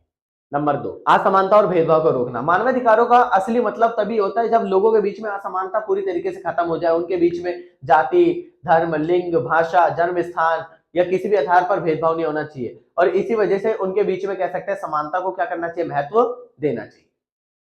नंबर 2, असमानता और भेदभाव को रोकना। मानवाधिकारों का असली मतलब तभी होता है जब लोगों के बीच में असमानता पूरी तरीके से खत्म हो जाए, उनके बीच में जाति, धर्म, लिंग, भाषा, जन्म स्थान या किसी भी आधार पर भेदभाव नहीं होना चाहिए और इसी वजह से उनके बीच में कह सकते हैं समानता को क्या करना चाहिए, महत्व देना चाहिए।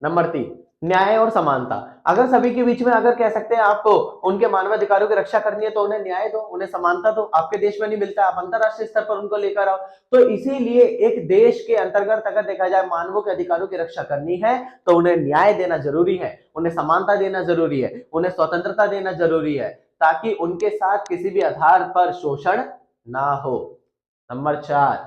नंबर 3, न्याय और समानता। अगर सभी के बीच में अगर कह सकते हैं आपको उनके मानवाधिकारों की रक्षा करनी है तो उन्हें न्याय दो, उन्हें समानता दो। आपके देश में नहीं मिलता, आप अंतरराष्ट्रीय स्तर पर उनको लेकर आओ। तो इसीलिए एक देश के अंतर्गत अगर देखा जाए मानवों के अधिकारों की रक्षा करनी है तो उन्हें न्याय देना जरूरी है, उन्हें समानता देना जरूरी है, उन्हें स्वतंत्रता देना जरूरी है, ताकि उनके साथ किसी भी आधार पर शोषण ना हो। नंबर 4,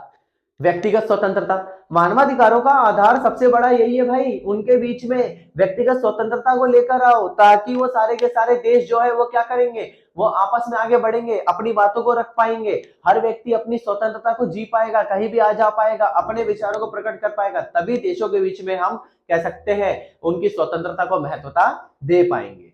व्यक्तिगत स्वतंत्रता। मानवाधिकारों का आधार सबसे बड़ा यही है भाई, उनके बीच में व्यक्तिगत स्वतंत्रता को लेकर आओ, ताकि वो सारे के सारे देश जो है वो क्या करेंगे, वो आपस में आगे बढ़ेंगे, अपनी बातों को रख पाएंगे, हर व्यक्ति अपनी स्वतंत्रता को जी पाएगा, कहीं भी आ जा पाएगा, अपने विचारों को प्रकट कर पाएगा, तभी देशों के बीच में हम कह सकते हैं उनकी स्वतंत्रता को महत्वता दे पाएंगे।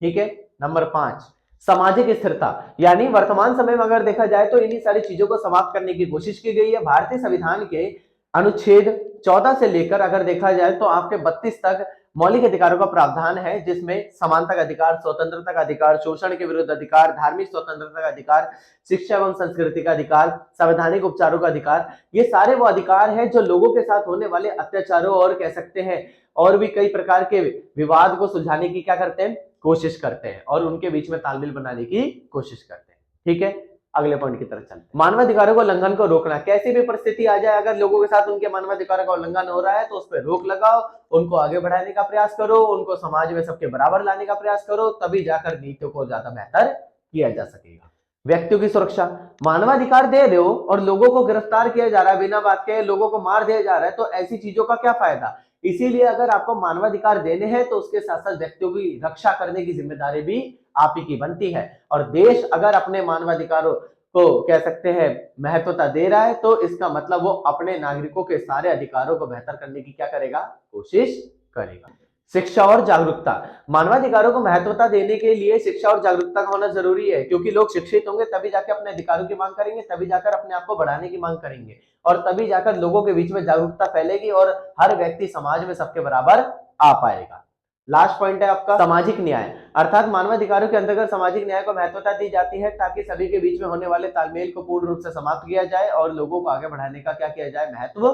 ठीक है। नंबर 5, सामाजिक स्थिरता। यानी वर्तमान समय में अगर देखा जाए तो इन्हीं सारी चीजों को समाप्त करने की कोशिश की गई है। भारतीय संविधान के अनुच्छेद 14 से लेकर अगर देखा जाए तो आपके 32 तक मौलिक अधिकारों का प्रावधान है, जिसमें समानता का अधिकार, स्वतंत्रता का अधिकार, शोषण के विरुद्ध अधिकार, धार्मिक स्वतंत्रता का अधिकार, शिक्षा एवं संस्कृति का अधिकार, संवैधानिक उपचारों का अधिकार, ये सारे वो अधिकार है जो लोगों के साथ होने वाले अत्याचारों और कह सकते हैं और भी कई प्रकार के विवाद को सुलझाने की क्या करते हैं, कोशिश करते हैं, और उनके बीच में तालमेल बनाने की कोशिश करते हैं। ठीक है। अगले पॉइंट की तरफ चलते हैं। मानवाधिकारों को उल्लंघन को रोकना। कैसी भी परिस्थिति आ जाए, अगर लोगों के साथ उनके मानवाधिकारों का उल्लंघन हो रहा है तो उस पर रोक लगाओ, उनको आगे बढ़ाने का प्रयास करो, उनको समाज में सबके बराबर लाने का प्रयास करो, तभी जाकर नीतियों को ज्यादा बेहतर किया जा सकेगा। व्यक्तियों की सुरक्षा। मानवाधिकार दे दो और लोगों को गिरफ्तार किया जा रहा है, बिना बात के लोगों को मार दिया जा रहा है, तो ऐसी चीजों का क्या फायदा। इसीलिए अगर आपको मानवाधिकार देने हैं तो उसके साथ साथ व्यक्तियों की रक्षा करने की जिम्मेदारी भी आप ही की बनती है। और देश अगर अपने मानवाधिकारों को कह सकते हैं महत्वता दे रहा है तो इसका मतलब वो अपने नागरिकों के सारे अधिकारों को बेहतर करने की क्या करेगा, कोशिश करेगा। शिक्षा और जागरूकता। मानवाधिकारों को महत्वता देने के लिए शिक्षा और जागरूकता का होना जरूरी है, क्योंकि लोग शिक्षित होंगे तभी जाकर अपने अधिकारों की मांग करेंगे, तभी जाकर अपने आप को बढ़ाने की मांग करेंगे, और तभी जाकर लोगों के बीच में जागरूकता फैलेगी और हर व्यक्ति समाज में सबके बराबर आ पाएगा। लास्ट पॉइंट है आपका सामाजिक न्याय, अर्थात मानवाधिकारों के अंतर्गत सामाजिक न्याय को महत्वता दी जाती है ताकि सभी के बीच में होने वाले तालमेल को पूर्ण रूप से समाप्त किया जाए और लोगों को आगे बढ़ाने का क्या किया जाए, महत्व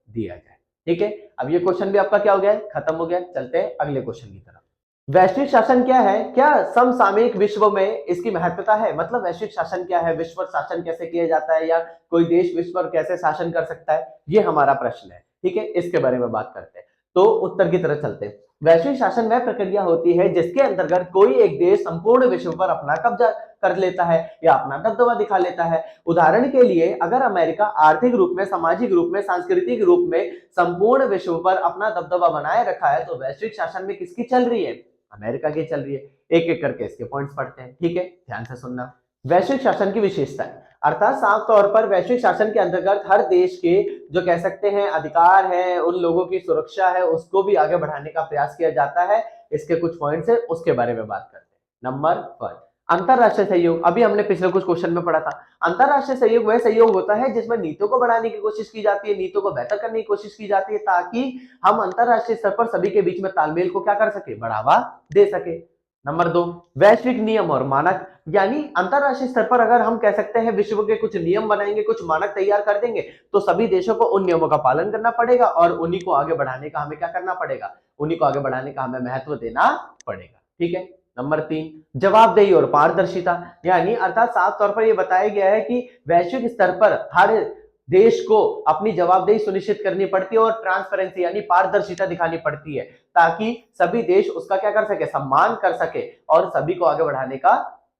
दिया जाए। ठीक है। अब ये क्वेश्चन भी आपका क्या हो गया है, खत्म हो गया। चलते हैं अगले क्वेश्चन की तरफ। वैश्विक शासन क्या है, क्या समसामयिक विश्व में इसकी महत्वता है, मतलब वैश्विक शासन क्या है, विश्व पर शासन कैसे किया जाता है, या कोई देश विश्व पर कैसे शासन कर सकता है, ये हमारा प्रश्न है। ठीक है, इसके बारे में बात करते हैं। तो उत्तर की तरफ चलते हैं। वैश्विक शासन वह प्रक्रिया होती है जिसके अंतर्गत कोई एक देश संपूर्ण विश्व पर अपना कब्जा कर लेता है या अपना दबदबा दिखा लेता है। उदाहरण के लिए अगर अमेरिका आर्थिक रूप में, सामाजिक रूप में, सांस्कृतिक रूप में संपूर्ण विश्व पर अपना दबदबा बनाए रखा है तो वैश्विक शासन में किसकी चल रही है, अमेरिका की चल रही है। एक एक करके इसके पॉइंट्स पढ़ते हैं। ठीक है, ध्यान से सुनना। वैश्विक शासन की विशेषताएं, अर्थात साफ तौर पर वैश्विक शासन के अंतर्गत हर देश के जो कह सकते हैं अधिकार है, उन लोगों की सुरक्षा है, उसको भी आगे बढ़ाने का प्रयास किया जाता है। इसके कुछ पॉइंट्स है, उसके बारे में बात करते हैं। नंबर 1, अंतरराष्ट्रीय सहयोग। अभी हमने पिछले कुछ क्वेश्चन में पढ़ा था। अंतरराष्ट्रीय सहयोग वह सहयोग होता है जिसमें नीतियों को बढ़ाने की कोशिश की जाती है, नीतियों को बेहतर करने की कोशिश की जाती है, ताकि हम अंतरराष्ट्रीय स्तर पर सभी के बीच में तालमेल को क्या कर सके, बढ़ावा दे सके। नंबर 2, वैश्विक नियम और मानक। यानी अंतरराष्ट्रीय स्तर पर अगर हम कह सकते हैं विश्व के कुछ नियम बनाएंगे, कुछ मानक तैयार कर देंगे, तो सभी देशों को उन नियमों का पालन करना पड़ेगा और उन्हीं को आगे बढ़ाने का हमें क्या करना पड़ेगा, उन्हीं को आगे बढ़ाने का हमें महत्व देना पड़ेगा। ठीक है। नंबर 3, जवाबदेही और पारदर्शिता। यानी अर्थात साफ तौर पर यह बताया गया है कि वैश्विक स्तर पर हर देश को अपनी जवाबदेही सुनिश्चित करनी पड़ती है और ट्रांसपेरेंसी यानी पारदर्शिता दिखानी पड़ती है, ताकि सभी देश उसका क्या कर सके, सम्मान कर सके और सभी को आगे बढ़ाने का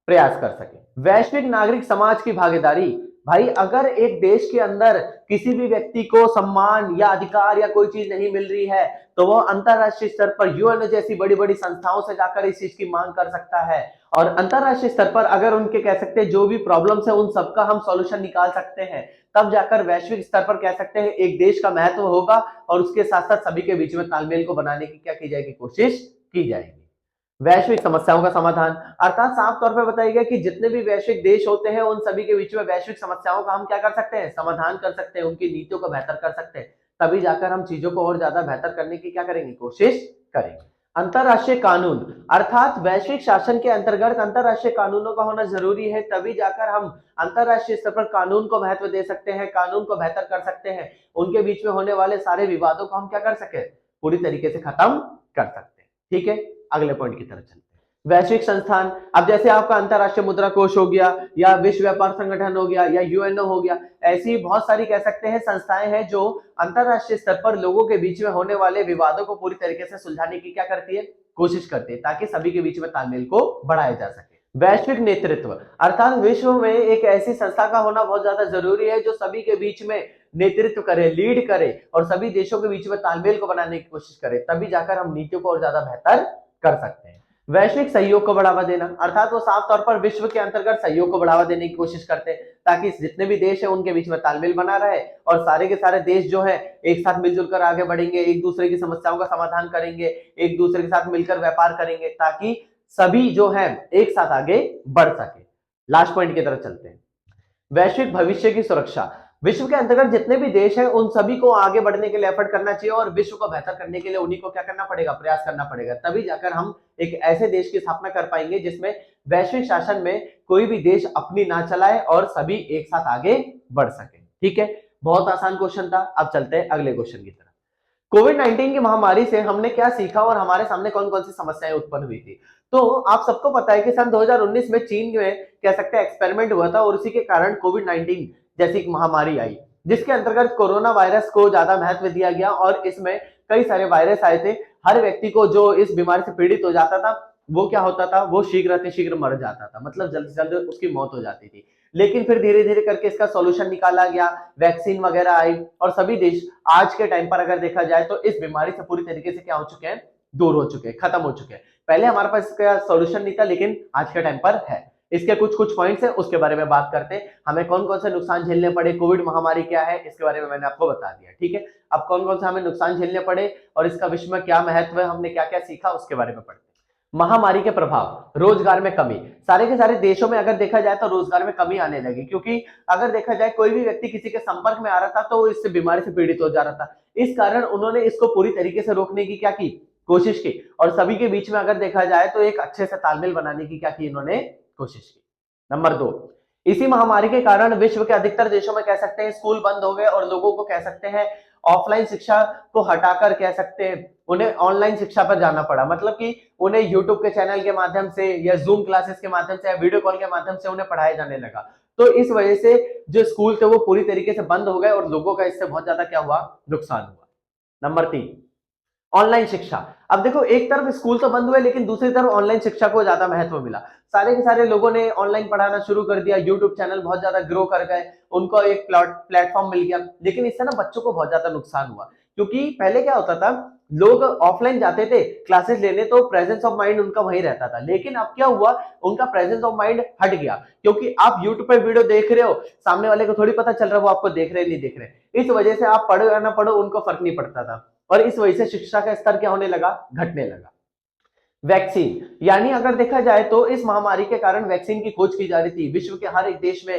प्रयास कर सके। वैश्विक नागरिक समाज की भागीदारी। भाई अगर एक देश के अंदर किसी भी व्यक्ति को सम्मान या अधिकार या कोई चीज नहीं मिल रही है तो वो अंतरराष्ट्रीय स्तर पर यूएन जैसी बड़ी बड़ी संस्थाओं से जाकर इस चीज की मांग कर सकता है, और अंतरराष्ट्रीय स्तर पर अगर उनके कह सकते हैं जो भी प्रॉब्लम्स है उन सबका हम सॉल्यूशन निकाल सकते हैं, तब जाकर वैश्विक स्तर पर कह सकते हैं एक देश का महत्व होगा और उसके साथ साथ सभी के बीच में तालमेल को बनाने की क्या की जाएगी, कोशिश की जाएगी। वैश्विक समस्याओं का समाधान, अर्थात साफ तौर पर बताया गया कि जितने भी वैश्विक देश होते हैं उन सभी के बीच में वैश्विक समस्याओं का हम क्या कर सकते हैं, समाधान कर सकते हैं, उनकी नीतियों को बेहतर कर सकते हैं, तभी जाकर हम चीजों को और ज्यादा बेहतर करने की क्या करेंगे, कोशिश करेंगे। अंतरराष्ट्रीय कानून, अर्थात वैश्विक शासन के अंतर्गत अंतरराष्ट्रीय कानूनों का होना जरूरी है, तभी जाकर हम अंतरराष्ट्रीय स्तर पर कानून को महत्व दे सकते हैं, कानून को बेहतर कर सकते हैं, उनके बीच में होने वाले सारे विवादों को हम क्या कर सके, पूरी तरीके से खत्म कर सकते हैं। ठीक है, अगले पॉइंट की तरफ चलते हैं। वैश्विक संस्थान, अब जैसे आपका अंतरराष्ट्रीय मुद्रा कोष हो गया या विश्व व्यापार संगठन हो गया या यूएनओ हो गया, ऐसी बहुत सारी कह सकते हैं संस्थाएं हैं जो अंतरराष्ट्रीय स्तर पर लोगों के बीच में होने वाले विवादों को पूरी तरीके से सुलझाने की क्या करती है, कोशिश करती है, ताकि सभी के बीच में तालमेल को बढ़ाया जा सके। वैश्विक नेतृत्व, अर्थात विश्व में एक ऐसी संस्था का होना बहुत ज्यादा जरूरी है जो सभी के बीच में नेतृत्व करे, लीड करे और सभी देशों के बीच में तालमेल को बनाने की कोशिश करे, तभी जाकर हम नीतियों को और ज्यादा बेहतर कर सकते हैं। वैश्विक सहयोग को बढ़ावा देना, अर्थात वो साफ तौर पर विश्व के अंतर्गत सहयोग को बढ़ावा देने की कोशिश करते हैं, ताकि जितने भी देश है उनके बीच में तालमेल बना रहे और सारे के सारे देश जो है एक साथ मिलजुल कर आगे बढ़ेंगे, एक दूसरे की समस्याओं का समाधान करेंगे, एक दूसरे के साथ मिलकर व्यापार करेंगे, ताकि सभी जो है एक साथ आगे बढ़ सके। लास्ट पॉइंट की तरफ चलते हैं। वैश्विक भविष्य की सुरक्षा, विश्व के अंतर्गत जितने भी देश हैं उन सभी को आगे बढ़ने के लिए एफर्ट करना चाहिए और विश्व को बेहतर करने के लिए उन्हीं को क्या करना पड़ेगा, प्रयास करना पड़ेगा, तभी जाकर हम एक ऐसे देश की स्थापना कर पाएंगे जिसमें वैश्विक शासन में कोई भी देश अपनी ना चलाए और सभी एक साथ आगे बढ़ सके। ठीक है, बहुत आसान क्वेश्चन था। अब चलते हैं अगले क्वेश्चन की तरफ। कोविड-19 की महामारी से हमने क्या सीखा और हमारे सामने कौन कौन सी समस्याएं उत्पन्न हुई थी। तो आप सबको पता है कि सन 2019 में चीन में कह सकते हैं एक्सपेरिमेंट हुआ था और उसी के कारण कोविड-19 जैसी एक महामारी आई, जिसके अंतर्गत कोरोना वायरस को ज्यादा महत्व दिया गया और इसमें कई सारे वायरस आए थे। हर व्यक्ति को जो इस बीमारी से पीड़ित हो जाता था वो क्या होता था, वो शीघ्र मर जाता था, मतलब जल्द से जल्द उसकी मौत हो जाती थी। लेकिन फिर धीरे धीरे करके इसका सॉल्यूशन निकाला गया, वैक्सीन वगैरह आई और सभी देश आज के टाइम पर अगर देखा जाए तो इस बीमारी से पूरी तरीके से क्या हो चुके हैं, दूर हो चुके हैं, खत्म हो चुके हैं। पहले हमारे पास इसका सॉल्यूशन नहीं था लेकिन आज के टाइम पर है। इसके कुछ कुछ पॉइंट्स हैं, उसके बारे में बात करते हैं। हमें कौन कौन से नुकसान झेलने पड़े, कोविड महामारी क्या है, इसके बारे में मैंने आपको बता दिया। ठीक है, अब कौन कौन से हमें नुकसान झेलने पड़े और इसका विश्व में क्या महत्व है, हमने क्या क्या सीखा, उसके बारे में पढ़ते हैं। महामारी के प्रभाव, रोजगार में कमी, सारे के सारे देशों में अगर देखा जाए तो रोजगार में कमी आने लगी, क्योंकि अगर देखा जाए कोई भी व्यक्ति किसी के संपर्क में आ रहा था तो वो इससे बीमारी से पीड़ित हो जा रहा था। इस कारण उन्होंने इसको पूरी तरीके से रोकने की क्या की, कोशिश की और सभी के बीच में अगर देखा जाए तो एक अच्छे से तालमेल बनाने की क्या की, इन्होंने कोशिश की। नंबर 2, इसी महामारी के कारण विश्व के अधिकतर देशों में कह सकते हैं स्कूल बंद हो गए और लोगों को कह सकते हैं ऑफलाइन शिक्षा को हटाकर कह सकते हैं उन्हें ऑनलाइन शिक्षा पर जाना पड़ा, मतलब कि उन्हें यूट्यूब के चैनल के माध्यम से या जूम क्लासेस के माध्यम से या वीडियो कॉल के माध्यम से उन्हें पढ़ाया जाने लगा। तो इस वजह से जो स्कूल थे वो पूरी तरीके से बंद हो गए और लोगों का इससे बहुत ज्यादा क्या हुआ, नुकसान हुआ। नंबर 3, ऑनलाइन शिक्षा। अब देखो एक तरफ स्कूल तो बंद हुए लेकिन दूसरी तरफ ऑनलाइन शिक्षा को ज्यादा महत्व मिला। सारे के सारे लोगों ने ऑनलाइन पढ़ाना शुरू कर दिया, यूट्यूब चैनल बहुत ज्यादा ग्रो कर गए, उनको एक प्लेटफॉर्म मिल गया। लेकिन इससे ना बच्चों को बहुत ज्यादा नुकसान हुआ, क्योंकि पहले क्या होता था, लोग ऑफलाइन जाते थे क्लासेस लेने तो प्रेजेंस ऑफ माइंड उनका वहीं रहता था। लेकिन अब क्या हुआ, उनका प्रेजेंस ऑफ माइंड हट गया, क्योंकि आप यूट्यूब पर वीडियो देख रहे हो, सामने वाले को थोड़ी पता चल रहा है वो आपको देख रहे नहीं देख रहे। इस वजह से आप पढ़ो या ना पढ़ो उनको फर्क नहीं पड़ता था और इस वजह से शिक्षा का स्तर क्या होने लगा, घटने लगा। वैक्सीन, यानी अगर देखा जाए तो इस महामारी के कारण वैक्सीन की खोज की जा रही थी, विश्व के हर एक देश में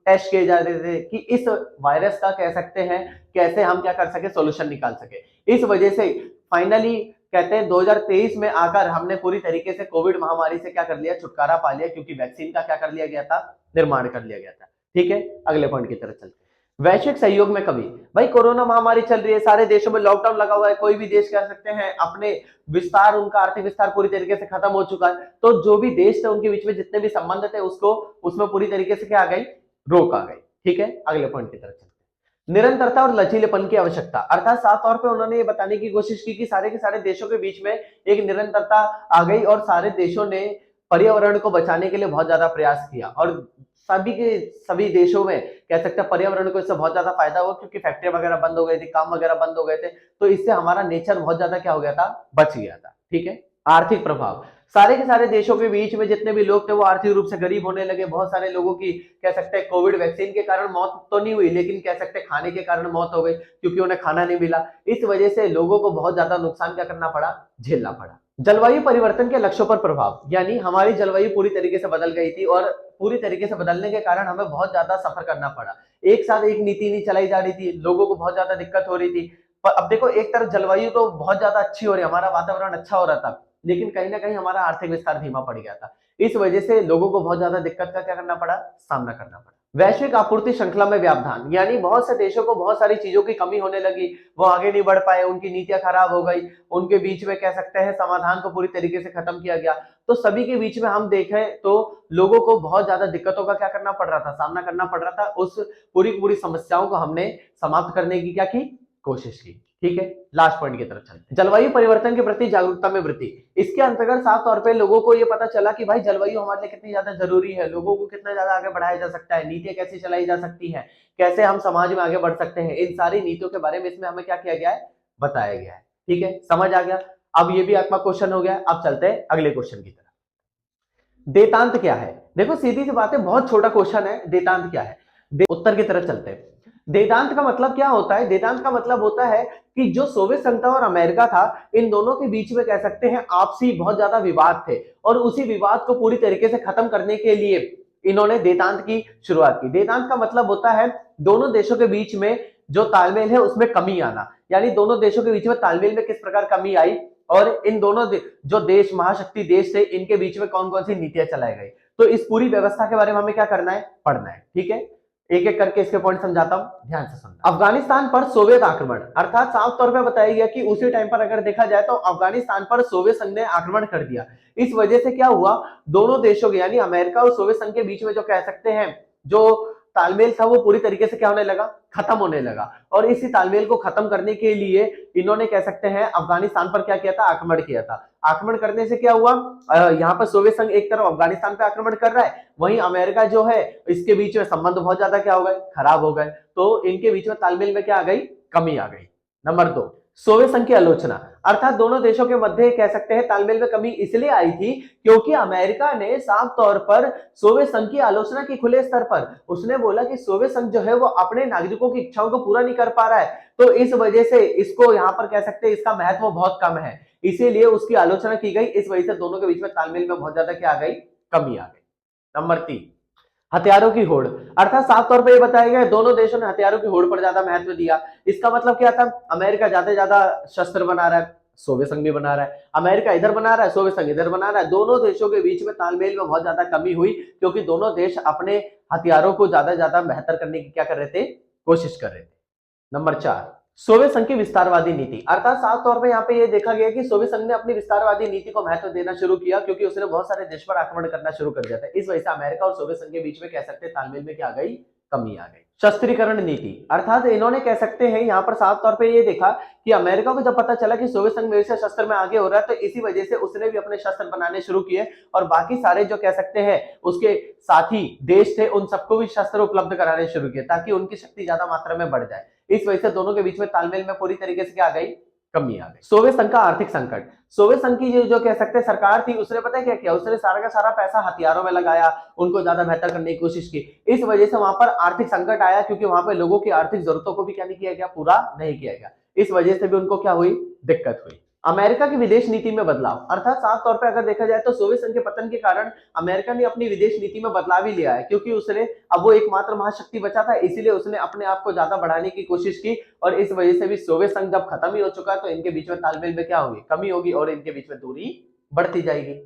टेस्ट किए जा रहे थे कि इस वायरस का कह सकते हैं कैसे हम क्या कर सके, सॉल्यूशन निकाल सके। इस वजह से फाइनली कहते हैं 2023 में आकर हमने पूरी तरीके से कोविड महामारी से क्या कर लिया, छुटकारा पा लिया, क्योंकि वैक्सीन का क्या कर लिया गया था, निर्माण कर लिया गया था। ठीक है, अगले पॉइंट की तरफ चलते हैं। वैश्विक सहयोग में कमी, भाई कोरोना महामारी चल रही है, सारे देशों में लॉकडाउन लगा हुआ है, कोई भी देश कह सकते हैं अपने विस्तार, उनका आर्थिक विस्तार पूरी तरीके से खत्म हो चुका है। तो जो भी देश थे उनके बीच में जितने भी संबंध थे उसको उसमें पूरी तरीके से क्या आ गई, रोक आ गई। ठीक है, अगले पॉइंट की तरफ चलते हैं। निरंतरता और लचीलेपन की आवश्यकता, अर्थात साफ तौर पे उन्होंने ये बताने की कोशिश की कि सारे के सारे देशों के बीच में एक निरंतरता आ गई और सारे देशों ने पर्यावरण को बचाने के लिए बहुत ज्यादा प्रयास किया और सभी के सभी देशों में कह सकते हैं पर्यावरण को इससे बहुत ज्यादा फायदा हुआ, क्योंकि फैक्ट्री वगैरह बंद हो गई थी, काम वगैरह बंद हो गए थे, तो इससे हमारा नेचर बहुत ज्यादा क्या हो गया था, बच गया था। ठीक है, आर्थिक प्रभाव, सारे के सारे देशों के बीच में जितने भी लोग थे वो आर्थिक रूप से गरीब होने लगे। बहुत सारे लोगों की कह सकते हैं कोविड वैक्सीन के कारण मौत तो नहीं हुई, लेकिन कह सकते हैं खाने के कारण मौत हो गई, क्योंकि उन्हें खाना नहीं मिला। इस वजह से लोगों को बहुत ज्यादा नुकसान क्या करना पड़ा, झेलना पड़ा। जलवायु परिवर्तन के लक्ष्यों पर प्रभाव, यानी हमारी जलवायु पूरी तरीके से बदल गई थी और पूरी तरीके से बदलने के कारण हमें बहुत ज्यादा सफर करना पड़ा। एक साथ एक नीति नहीं चलाई जा रही थी, लोगों को बहुत ज्यादा दिक्कत हो रही थी। पर अब देखो एक तरफ जलवायु तो बहुत ज्यादा अच्छी हो रही है, हमारा वातावरण अच्छा हो रहा था, लेकिन कहीं ना कहीं हमारा आर्थिक विस्तार धीमा पड़ गया था। इस वजह से लोगों को बहुत ज्यादा दिक्कत का क्या करना पड़ा, सामना करना पड़ा। वैश्विक आपूर्ति श्रृंखला में व्यवधान, यानी बहुत से देशों को बहुत सारी चीजों की कमी होने लगी, वो आगे नहीं बढ़ पाए, उनकी नीतियां खराब हो गई, उनके बीच में कह सकते हैं समाधान को पूरी तरीके से खत्म किया गया। तो सभी के बीच में हम देखें तो लोगों को बहुत ज्यादा दिक्कतों का क्या करना पड़ रहा था, सामना करना पड़ रहा था। उस पूरी पूरी समस्याओं को हमने समाप्त करने की क्या की कोशिश की। ठीक है, लास्ट पॉइंट की तरफ चलते हैं, जलवायु परिवर्तन के प्रति जागरूकता में वृद्धि। इसके अंतर्गत साफ तौर पे लोगों को ये पता चला कि भाई जलवायु हमारे लिए कितनी ज्यादा जरूरी है, लोगों को कितना ज्यादा आगे बढ़ाया जा सकता है, नीतियां कैसे चलाई जा सकती हैं, कैसे हम समाज में आगे बढ़ सकते हैं, इन सारी नीतियों के बारे में इसमें हमें क्या किया गया है, बताया गया है। ठीक है, समझ आ गया। अब ये भी आपका क्वेश्चन हो गया। अब चलते हैं अगले क्वेश्चन की तरफ। देतांत क्या है? देखो सीधी सी बात है, बहुत छोटा क्वेश्चन है, देतांत क्या है। उत्तर की तरफ चलते हैं। देतांत का मतलब क्या होता है? देतांत का मतलब होता है कि जो सोवियत संघ था और अमेरिका था, इन दोनों के बीच में कह सकते हैं आपसी बहुत ज्यादा विवाद थे, और उसी विवाद को पूरी तरीके से खत्म करने के लिए इन्होंने देतांत की शुरुआत की। देतांत का मतलब होता है दोनों देशों के बीच में जो तालमेल है उसमें कमी आना, यानी दोनों देशों के बीच में तालमेल में किस प्रकार कमी आई, और इन दोनों जो देश महाशक्ति देश थे इनके बीच में कौन कौन सी नीतियां चलाई गई। तो इस पूरी व्यवस्था के बारे में हमें क्या करना है, पढ़ना है। ठीक है, एक एक करके इसके पॉइंट समझाता हूं, ध्यान से सुनना। अफगानिस्तान पर सोवियत आक्रमण, अर्थात साफ तौर पे बताया गया कि उसी टाइम पर अगर देखा जाए तो अफगानिस्तान पर सोवियत संघ ने आक्रमण कर दिया। इस वजह से क्या हुआ, दोनों देशों के यानी अमेरिका और सोवियत संघ के बीच में जो कह सकते हैं जो तालमेल था वो पूरी तरीके से क्या होने लगा, खत्म होने लगा। और इसी तालमेल को खत्म करने के लिए इन्होंने कह सकते हैं अफगानिस्तान पर क्या किया था, आक्रमण किया था। आक्रमण करने से क्या हुआ, यहाँ पर सोवियत संघ एक तरफ अफगानिस्तान पे आक्रमण कर रहा है, वहीं अमेरिका जो है इसके बीच में संबंध बहुत ज्यादा क्या हो गए, खराब हो गए। तो इनके बीच में तालमेल में क्या आ गई, कमी आ गई। नंबर 2, सोवियत संघ की आलोचना, अर्थात दोनों देशों के मध्य कह सकते हैं तालमेल में कमी इसलिए आई थी क्योंकि अमेरिका ने साफ तौर पर सोवियत संघ की आलोचना की खुले स्तर पर। उसने बोला कि सोवियत संघ जो है वो अपने नागरिकों की इच्छाओं को पूरा नहीं कर पा रहा है, तो इस वजह से इसको यहाँ पर कह सकते हैं इसका महत्व बहुत कम है, इसीलिए उसकी आलोचना की गई। इस वजह से दोनों के बीच में तालमेल में बहुत ज्यादा क्या आ गई, कमी आ गई। नंबर 3, हथियारों की होड़, अर्थात साफ तौर पर यह बताया गया दोनों देशों ने हथियारों की होड़ पर ज्यादा महत्व दिया। इसका मतलब क्या था, अमेरिका ज्यादा से ज्यादा शस्त्र बना रहा है, सोवियत संघ भी बना रहा है, अमेरिका इधर बना रहा है, सोवियत संघ इधर बना रहा है। दोनों देशों के बीच में तालमेल में बहुत ज्यादा कमी हुई क्योंकि दोनों देश अपने हथियारों को ज्यादा ज्यादा बेहतर करने की क्या कर रहे थे, कोशिश कर रहे थे। नंबर 4, सोवियत संघ की विस्तारवादी नीति, अर्थात साफ तौर पे यहाँ पे ये देखा गया कि सोवियत संघ ने अपनी विस्तारवादी नीति को महत्व देना शुरू किया क्योंकि उसने बहुत सारे देश पर आक्रमण करना शुरू कर दिया था। इस वजह से अमेरिका और सोवियत संघ के बीच में कह सकते हैं तालमेल में क्या आ गई, कमी आ गई। शस्त्रीकरण नीति, अर्थात इन्होंने कह सकते हैं यहाँ पर साफ तौर पे ये देखा कि अमेरिका को जब पता चला कि सोवियत संघ मेरे से शस्त्र में आगे हो रहा है, तो इसी वजह से उसने भी अपने शस्त्र बनाने शुरू किए और बाकी सारे जो कह सकते हैं उसके साथी देश थे उन सबको भी शस्त्र उपलब्ध कराने शुरू किए ताकि उनकी शक्ति ज्यादा मात्रा में बढ़ जाए। इस वजह से दोनों के बीच में तालमेल में पूरी तरीके से क्या आ गई, कमी आ गई। सोवियत संघ का आर्थिक संकट, सोवियत संघ की जो कह सकते हैं सरकार थी उसने पता है क्या किया, उसने सारा का सारा पैसा हथियारों में लगाया, उनको ज्यादा बेहतर करने की कोशिश की। इस वजह से वहां पर आर्थिक संकट आया क्योंकि वहां पर लोगों की आर्थिक जरूरतों को भी क्या नहीं किया गया, पूरा नहीं किया गया। इस वजह से भी उनको क्या हुई, दिक्कत हुई। अमेरिका की विदेश नीति में बदलाव, अर्थात साफ तौर पर अगर देखा जाए तो सोवियत संघ के पतन के कारण अमेरिका ने अपनी विदेश नीति में बदलाव ही लिया है क्योंकि उसने अब वो एकमात्र महाशक्ति बचा था, इसीलिए उसने अपने आप को ज्यादा बढ़ाने की कोशिश की और इस वजह से भी सोवियत संघ जब खत्म ही हो चुका तो इनके बीच में तालमेल में क्या होगी, कमी होगी और इनके बीच में दूरी बढ़ती जाएगी।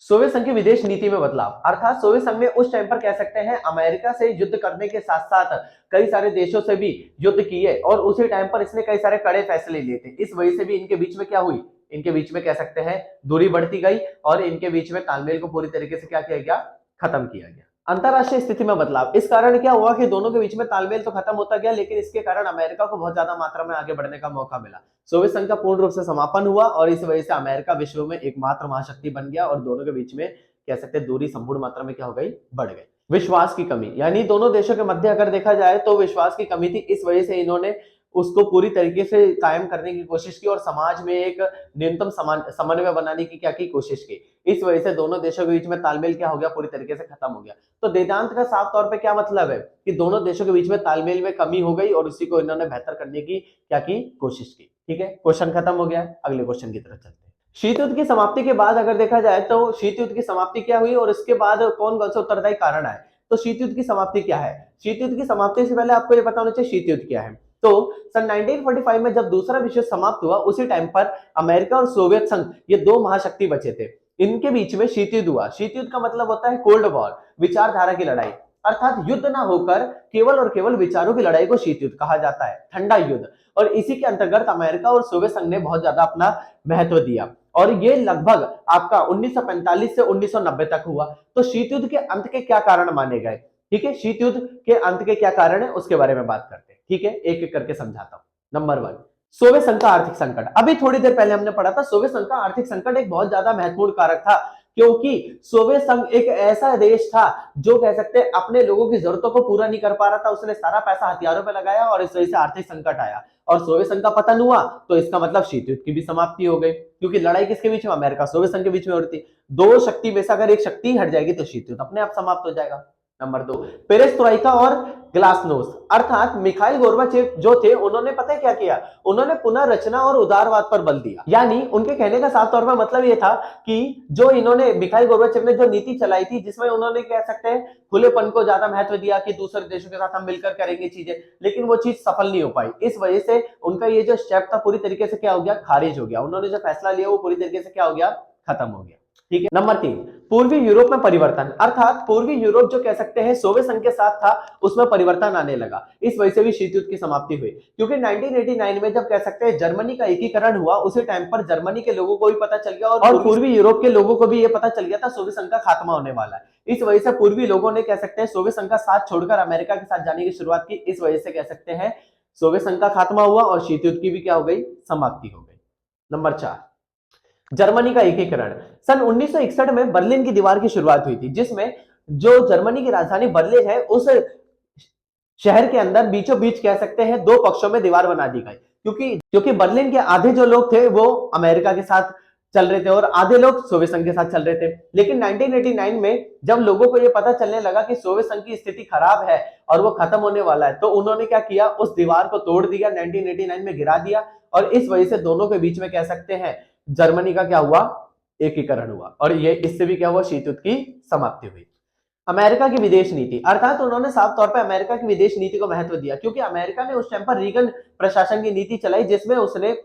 सोवियत संघ की विदेश नीति में बदलाव, अर्थात सोवियत संघ ने उस टाइम पर कह सकते हैं अमेरिका से युद्ध करने के साथ साथ कई सारे देशों से भी युद्ध किए और उसी टाइम पर इसने कई सारे कड़े फैसले लिए थे। इस वजह से भी इनके बीच में क्या हुई, इनके बीच में कह सकते हैं दूरी बढ़ती गई और इनके बीच में तालमेल को पूरी तरीके से क्या किया गया, खत्म किया गया। अंतरराष्ट्रीय स्थिति में बदलाव, इस कारण क्या हुआ कि दोनों के बीच में तालमेल तो खत्म होता गया लेकिन इसके कारण अमेरिका को बहुत ज्यादा मात्रा में आगे बढ़ने का मौका मिला। सोवियत संघ का पूर्ण रूप से समापन हुआ और इस वजह से अमेरिका विश्व में एकमात्र महाशक्ति बन गया और दोनों के बीच में कह सकते हैं दूरी संपूर्ण मात्रा में क्या हो गई, बढ़ गई। विश्वास की कमी, यानी दोनों देशों के मध्य अगर देखा जाए तो विश्वास की कमी थी, इस वजह से इन्होंने उसको पूरी तरीके से कायम करने की कोशिश की और समाज में एक न्यूनतम समन्वय बनाने की क्या की कोशिश की। इस वजह से दोनों देशों के बीच में तालमेल क्या हो गया, पूरी तरीके से खत्म हो गया। तो वेदांत का साफ तौर पे क्या मतलब है कि दोनों देशों के बीच में तालमेल में कमी हो गई और उसी को इन्होंने बेहतर करने की क्या की कोशिश की। ठीक है, क्वेश्चन खत्म हो गया, अगले क्वेश्चन की तरफ चलते हैं। शीत युद्ध की समाप्ति के बाद अगर देखा जाए तो शीत युद्ध की समाप्ति क्या हुई और इसके बाद कौन कौन से उत्तरदायी कारण आए। तो शीत युद्ध की समाप्ति क्या है, शीत युद्ध की समाप्ति से पहले आपको ये पता होना चाहिए शीत युद्ध क्या है। तो सन 1945 में जब दूसरा विश्व समाप्त हुआ उसी टाइम पर अमेरिका और सोवियत संघ ये दो महाशक्ति बचे थे, इनके बीच में शीत युद्ध हुआ। शीत युद्ध का मतलब होता है कोल्ड वॉर, विचारधारा की लड़ाई। अर्थात युद्ध ना होकर केवल और केवल विचारों की लड़ाई को शीत युद्ध कहा जाता है, ठंडा युद्ध। और इसी के अंतर्गत अमेरिका और सोवियत संघ ने बहुत ज्यादा अपना महत्व दिया और ये लगभग आपका 1945 से 1990 तक हुआ। तो शीत युद्ध के अंत के क्या कारण माने गए, ठीक है, शीत युद्ध के अंत के क्या कारण है उसके बारे में बात करते हैं, ठीक है, एक एक करके समझाता हूं। नंबर 1, सोवियत संघ का आर्थिक संकट। अभी थोड़ी देर पहले हमने पढ़ा था सोवियत संघ का आर्थिक संकट एक बहुत ज्यादा महत्वपूर्ण कारक था, क्योंकि सोवियत संघ एक ऐसा देश था जो कह सकते हैं अपने लोगों की जरूरतों को पूरा नहीं कर पा रहा था, उसने सारा पैसा हथियारों पे लगाया और इस वजह से आर्थिक संकट आया और सोवियत संघ का पतन हुआ। तो इसका मतलब शीत युद्ध की भी समाप्ति हो गई, क्योंकि लड़ाई किसके बीच में, अमेरिका सोवियत संघ के बीच में हो रही थी। दो शक्ति में से अगर एक शक्ति हट जाएगी तो शीत युद्ध अपने आप समाप्त हो जाएगा। नंबर 2, पेरेस्ट्रोइका और ग्लासनोस्ट, अर्थात मिखाइल गोर्बाचेव जो थे उन्होंने पता है क्या किया, उन्होंने पुनर्रचना और उदारवाद पर बल दिया। यानी उनके कहने का साफ तौर पर मतलब यह था कि जो इन्होंने मिखाइल गोर्बाचेव ने जो नीति चलाई थी, जिसमें उन्होंने कह सकते हैं खुलेपन को ज्यादा महत्व दिया कि दूसरे देशों के साथ हम मिलकर करेंगे चीजें, लेकिन वो चीज सफल नहीं हो पाई। इस वजह से उनका ये जो स्टेप था पूरी तरीके से क्या हो गया, खारिज हो गया। उन्होंने जो फैसला लिया वो पूरी तरीके से क्या हो गया, खत्म हो गया, ठीक है। नंबर 3, पूर्वी यूरोप में परिवर्तन, अर्थात पूर्वी यूरोप जो कह सकते हैं सोवियत संघ के साथ था उसमें परिवर्तन आने लगा। इस वजह से भी शीत युद्ध की समाप्ति हुई, क्योंकि 1989 में जब कह सकते हैं जर्मनी का एकीकरण हुआ, उसी टाइम पर जर्मनी के लोगों को भी पता चल गया और पूर्वी यूरोप के लोगों को भी यह पता चल गया था सोवियत संघ का खात्मा होने वाला है। इस वजह से पूर्वी लोगों ने कह सकते हैं सोवियत संघ का साथ छोड़कर अमेरिका के साथ जाने की शुरुआत की। इस वजह से कह सकते हैं सोवियत संघ का खात्मा हुआ और शीत युद्ध की भी क्या हो गई, समाप्ति हो गई। नंबर 4, जर्मनी का एकीकरण। सन 1961 में बर्लिन की दीवार की शुरुआत हुई थी, जिसमें जो जर्मनी की राजधानी बर्लिन है उस शहर के अंदर बीचों बीच कह सकते हैं दो पक्षों में दीवार बना दी गई, क्योंकि बर्लिन के आधे जो लोग थे वो अमेरिका के साथ चल रहे थे और आधे लोग सोवियत संघ के साथ चल रहे थे। लेकिन 1989 में जब लोगों को यह पता चलने लगा कि सोवियत संघ की स्थिति खराब है और वो खत्म होने वाला है, तो उन्होंने क्या किया, उस दीवार को तोड़ दिया, 1989 में गिरा दिया और इस वजह से दोनों के बीच में कह सकते हैं जर्मनी का क्या हुआ, एकीकरण हुआ और ये इससे भी क्या हुआ, शीत युद्ध की समाप्ति हुई। अमेरिका की विदेश नीति, अर्थात उन्होंने साफ तौर पर अमेरिका की विदेश नीति को महत्व दिया, क्योंकि अमेरिका ने उस टाइम पर रीगन प्रशासन की नीति चलाई जिसमें उसने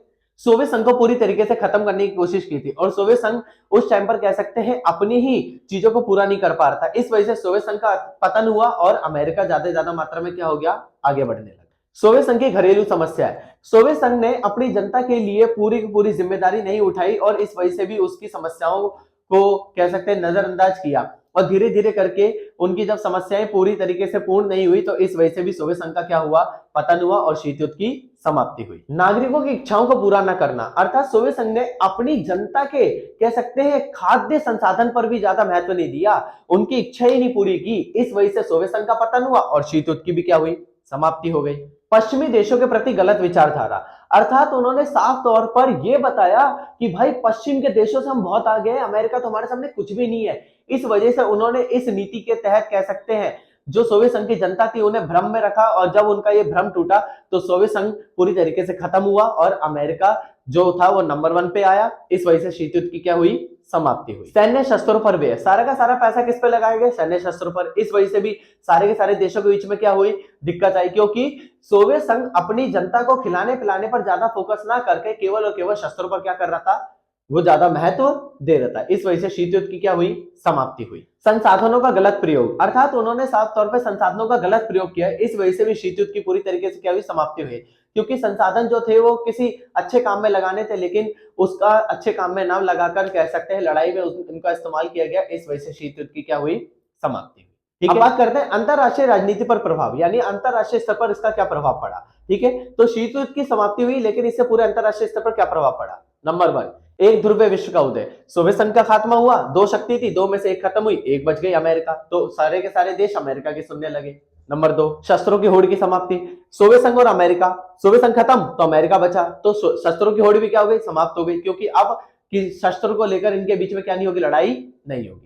सोवियत संघ को पूरी तरीके से खत्म करने की कोशिश की थी और सोवियत संघ उस टाइम पर कह सकते हैं अपनी ही चीजों को पूरा नहीं कर पा रहा था। इस वजह से सोवियत संघ का पतन हुआ और अमेरिका ज्यादा मात्रा में क्या हो गया, आगे बढ़ने लगा। सोवियत संघ की घरेलू समस्या है, सोवियत संघ ने अपनी जनता के लिए पूरी की पूरी जिम्मेदारी नहीं उठाई और इस वजह से भी उसकी समस्याओं को कह सकते हैं नजरअंदाज किया और धीरे धीरे करके उनकी जब समस्याएं पूरी तरीके से पूर्ण नहीं हुई तो इस वजह से भी सोवियत संघ का क्या हुआ, पतन हुआ और शीत युद्ध की समाप्ति हुई। नागरिकों की इच्छाओं को पूरा न करना, अर्थात सोवियत संघ ने अपनी जनता के कह सकते हैं खाद्य संसाधन पर भी ज्यादा महत्व नहीं दिया, उनकी इच्छा ही नहीं पूरी की। इस वजह से सोवियत संघ का पतन हुआ और शीत युद्ध की भी क्या हुई, समाप्ति हो गई। पश्चिमी देशों के प्रति गलत विचारधारा, अर्थात उन्होंने साफ तौर पर यह बताया कि भाई पश्चिम के देशों से हम बहुत आगे हैं, अमेरिका तो हमारे सामने कुछ भी नहीं है। इस वजह से उन्होंने इस नीति के तहत कह सकते हैं जो सोवियत संघ की जनता थी उन्हें भ्रम में रखा और जब उनका ये भ्रम टूटा तो सोवियत संघ पूरी तरीके से खत्म हुआ और अमेरिका जो था वो नंबर 1 पे आया। इस वजह से शीत युद्ध की क्या हुई, समाप्ति हुई। सैन्य शस्त्रों पर व्यय, सारा का सारा पैसा किस पे लगाया गया, सैन्य शस्त्रों पर। इस वजह से भी सारे के सारे देशों के बीच में क्या हुई, दिक्कत आई, क्योंकि सोवियत संघ अपनी जनता को खिलाने पिलाने पर ज्यादा फोकस ना करके केवल और केवल शस्त्रों पर क्या कर रहा था, वो ज्यादा महत्व दे रहा था। इस वजह से शीत युद्ध की क्या हुई, समाप्ति हुई। संसाधनों का गलत प्रयोग, अर्थात उन्होंने साफ तौर पर संसाधनों का गलत प्रयोग किया, इस वजह से भी शीत युद्ध की पूरी तरीके से क्या हुई, समाप्ति हुई, क्योंकि संसाधन जो थे वो किसी अच्छे काम में लगाने थे लेकिन उसका अच्छे काम में नाम लगाकर कह सकते हैं लड़ाई में उनका इस्तेमाल किया गया। इस वजह से शीत युद्ध की क्या हुई, समाप्ति हुई। ठीक है, अब बात करते हैं अंतरराष्ट्रीय राजनीति पर प्रभाव, यानी अंतरराष्ट्रीय स्तर पर इसका क्या प्रभाव पड़ा। ठीक है, तो शीत युद्ध की समाप्ति हुई लेकिन इससे पूरे अंतरराष्ट्रीय स्तर पर क्या प्रभाव पड़ा। नंबर 1, एक ध्रुवीय विश्व का उदय, सोवियत संघ का खात्मा हुआ, दो शक्ति थी, दो में से एक खत्म हुई, एक बच गई अमेरिका, तो सारे के सारे देश अमेरिका के सुनने लगे। नंबर 2, शस्त्रों की होड़ की समाप्ति, सोवियत संघ और अमेरिका, सोवियत संघ खत्म तो अमेरिका बचा, तो शस्त्रों की होड़ भी क्या हो गई, समाप्त हो गई, क्योंकि अब कि शस्त्रों को लेकर इनके बीच में क्या नहीं होगी, लड़ाई नहीं होगी।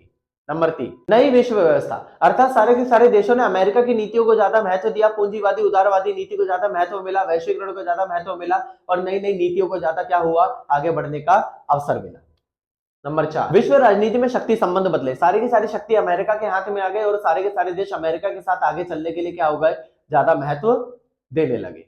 नंबर 3, नई विश्व व्यवस्था, अर्थात सारे के सारे देशों ने अमेरिका की नीतियों को ज्यादा महत्व दिया, पूंजीवादी उदारवादी नीति को ज्यादा महत्व मिला, वैश्वीकरण को ज्यादा महत्व मिला और नई नई नीतियों को ज्यादा क्या हुआ, आगे बढ़ने का अवसर मिला। नंबर 4, विश्व राजनीति में शक्ति संबंध बदले, सारी की सारी शक्ति अमेरिका के हाथ में आ गए और सारे के सारे देश अमेरिका के साथ आगे चलने के लिए क्या हो गए, ज्यादा महत्व देने लगे।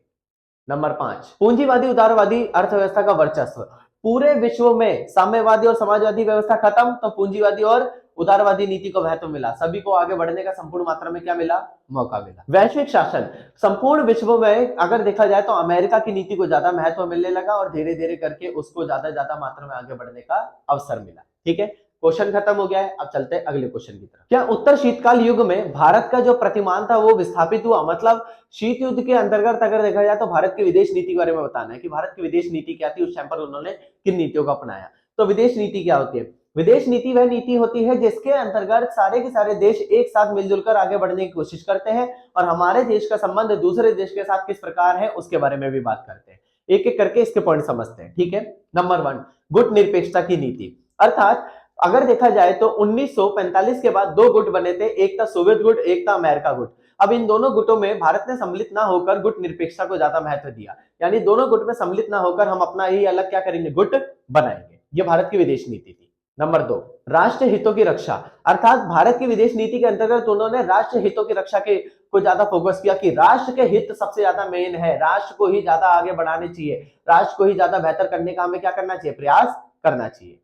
नंबर 5, पूंजीवादी उदारवादी अर्थव्यवस्था का वर्चस्व, पूरे विश्व में साम्यवादी और समाजवादी व्यवस्था खत्म तो पूंजीवादी और उदारवादी नीति को महत्व मिला, सभी को आगे बढ़ने का संपूर्ण मात्रा में क्या मिला, मौका मिला। वैश्विक शासन, संपूर्ण विश्व में अगर देखा जाए तो अमेरिका की नीति को ज्यादा महत्व मिलने लगा और धीरे धीरे करके उसको ज्यादा मात्रा में आगे बढ़ने का अवसर मिला। ठीक है, क्वेश्चन खत्म हो गया है। अब चलते हैं अगले क्वेश्चन की तरफ। क्या उत्तर शीतकाल युग में भारत का जो प्रतिमान था वो विस्थापित हुआ? मतलब शीत युद्ध के अंतर्गत अगर देखा जाए तो भारत की विदेश नीति के बारे में बताना है कि भारत की विदेश नीति क्या थी, उस टाइम पर उन्होंने किन नीतियों को अपनाया। तो विदेश नीति क्या होती है? विदेश नीति वह नीति होती है जिसके अंतर्गत सारे के सारे देश एक साथ मिलजुल कर आगे बढ़ने की कोशिश करते हैं और हमारे देश का संबंध दूसरे देश के साथ किस प्रकार है उसके बारे में भी बात करते हैं। एक एक करके इसके पॉइंट समझते हैं। ठीक है, नंबर 1, गुट निरपेक्षता की नीति। अर्थात अगर देखा जाए तो 1945 के बाद 2 गुट बने थे, एक था सोवियत गुट, एक था अमेरिका गुट। अब इन दोनों गुटों में भारत ने सम्मिलित ना होकर गुट निरपेक्षता को ज्यादा महत्व दिया, यानी दोनों गुट में सम्मिलित ना होकर हम अपना ही अलग क्या करेंगे, गुट बनाएंगे। ये भारत की विदेश नीति थी। नंबर 2, राष्ट्र हितों की रक्षा। अर्थात भारत की विदेश नीति के अंतर्गत उन्होंने राष्ट्र हितों की रक्षा के को ज्यादा फोकस किया कि राष्ट्र के हित सबसे ज्यादा मेन है, राष्ट्र को ही ज्यादा आगे बढ़ाने चाहिए, राष्ट्र को ही ज्यादा बेहतर करने का हमें क्या करना चाहिए, प्रयास करना चाहिए।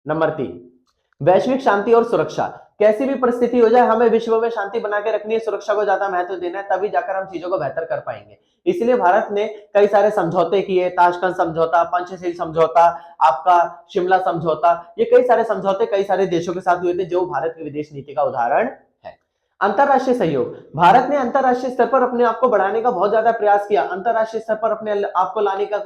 नंबर 3, वैश्विक शांति और सुरक्षा। कैसी भी परिस्थिति हो जाए हमें विश्व में शांति बना के रखनी है, सुरक्षा को ज्यादा महत्व देना है, तभी जाकर हम चीजों को बेहतर कर पाएंगे। इसलिए भारत ने कई सारे समझौते किए, ताशकंद समझौता, पंचशील समझौता, आपका शिमला समझौता, ये कई सारे समझौते कई सारे देशों के साथ हुए थे जो भारत की विदेश नीति का उदाहरण है। अंतरराष्ट्रीय सहयोग, भारत ने अंतरराष्ट्रीय स्तर पर अपने आप को बढ़ाने का बहुत ज्यादा प्रयास किया, अंतरराष्ट्रीय स्तर पर अपने आप को लाने का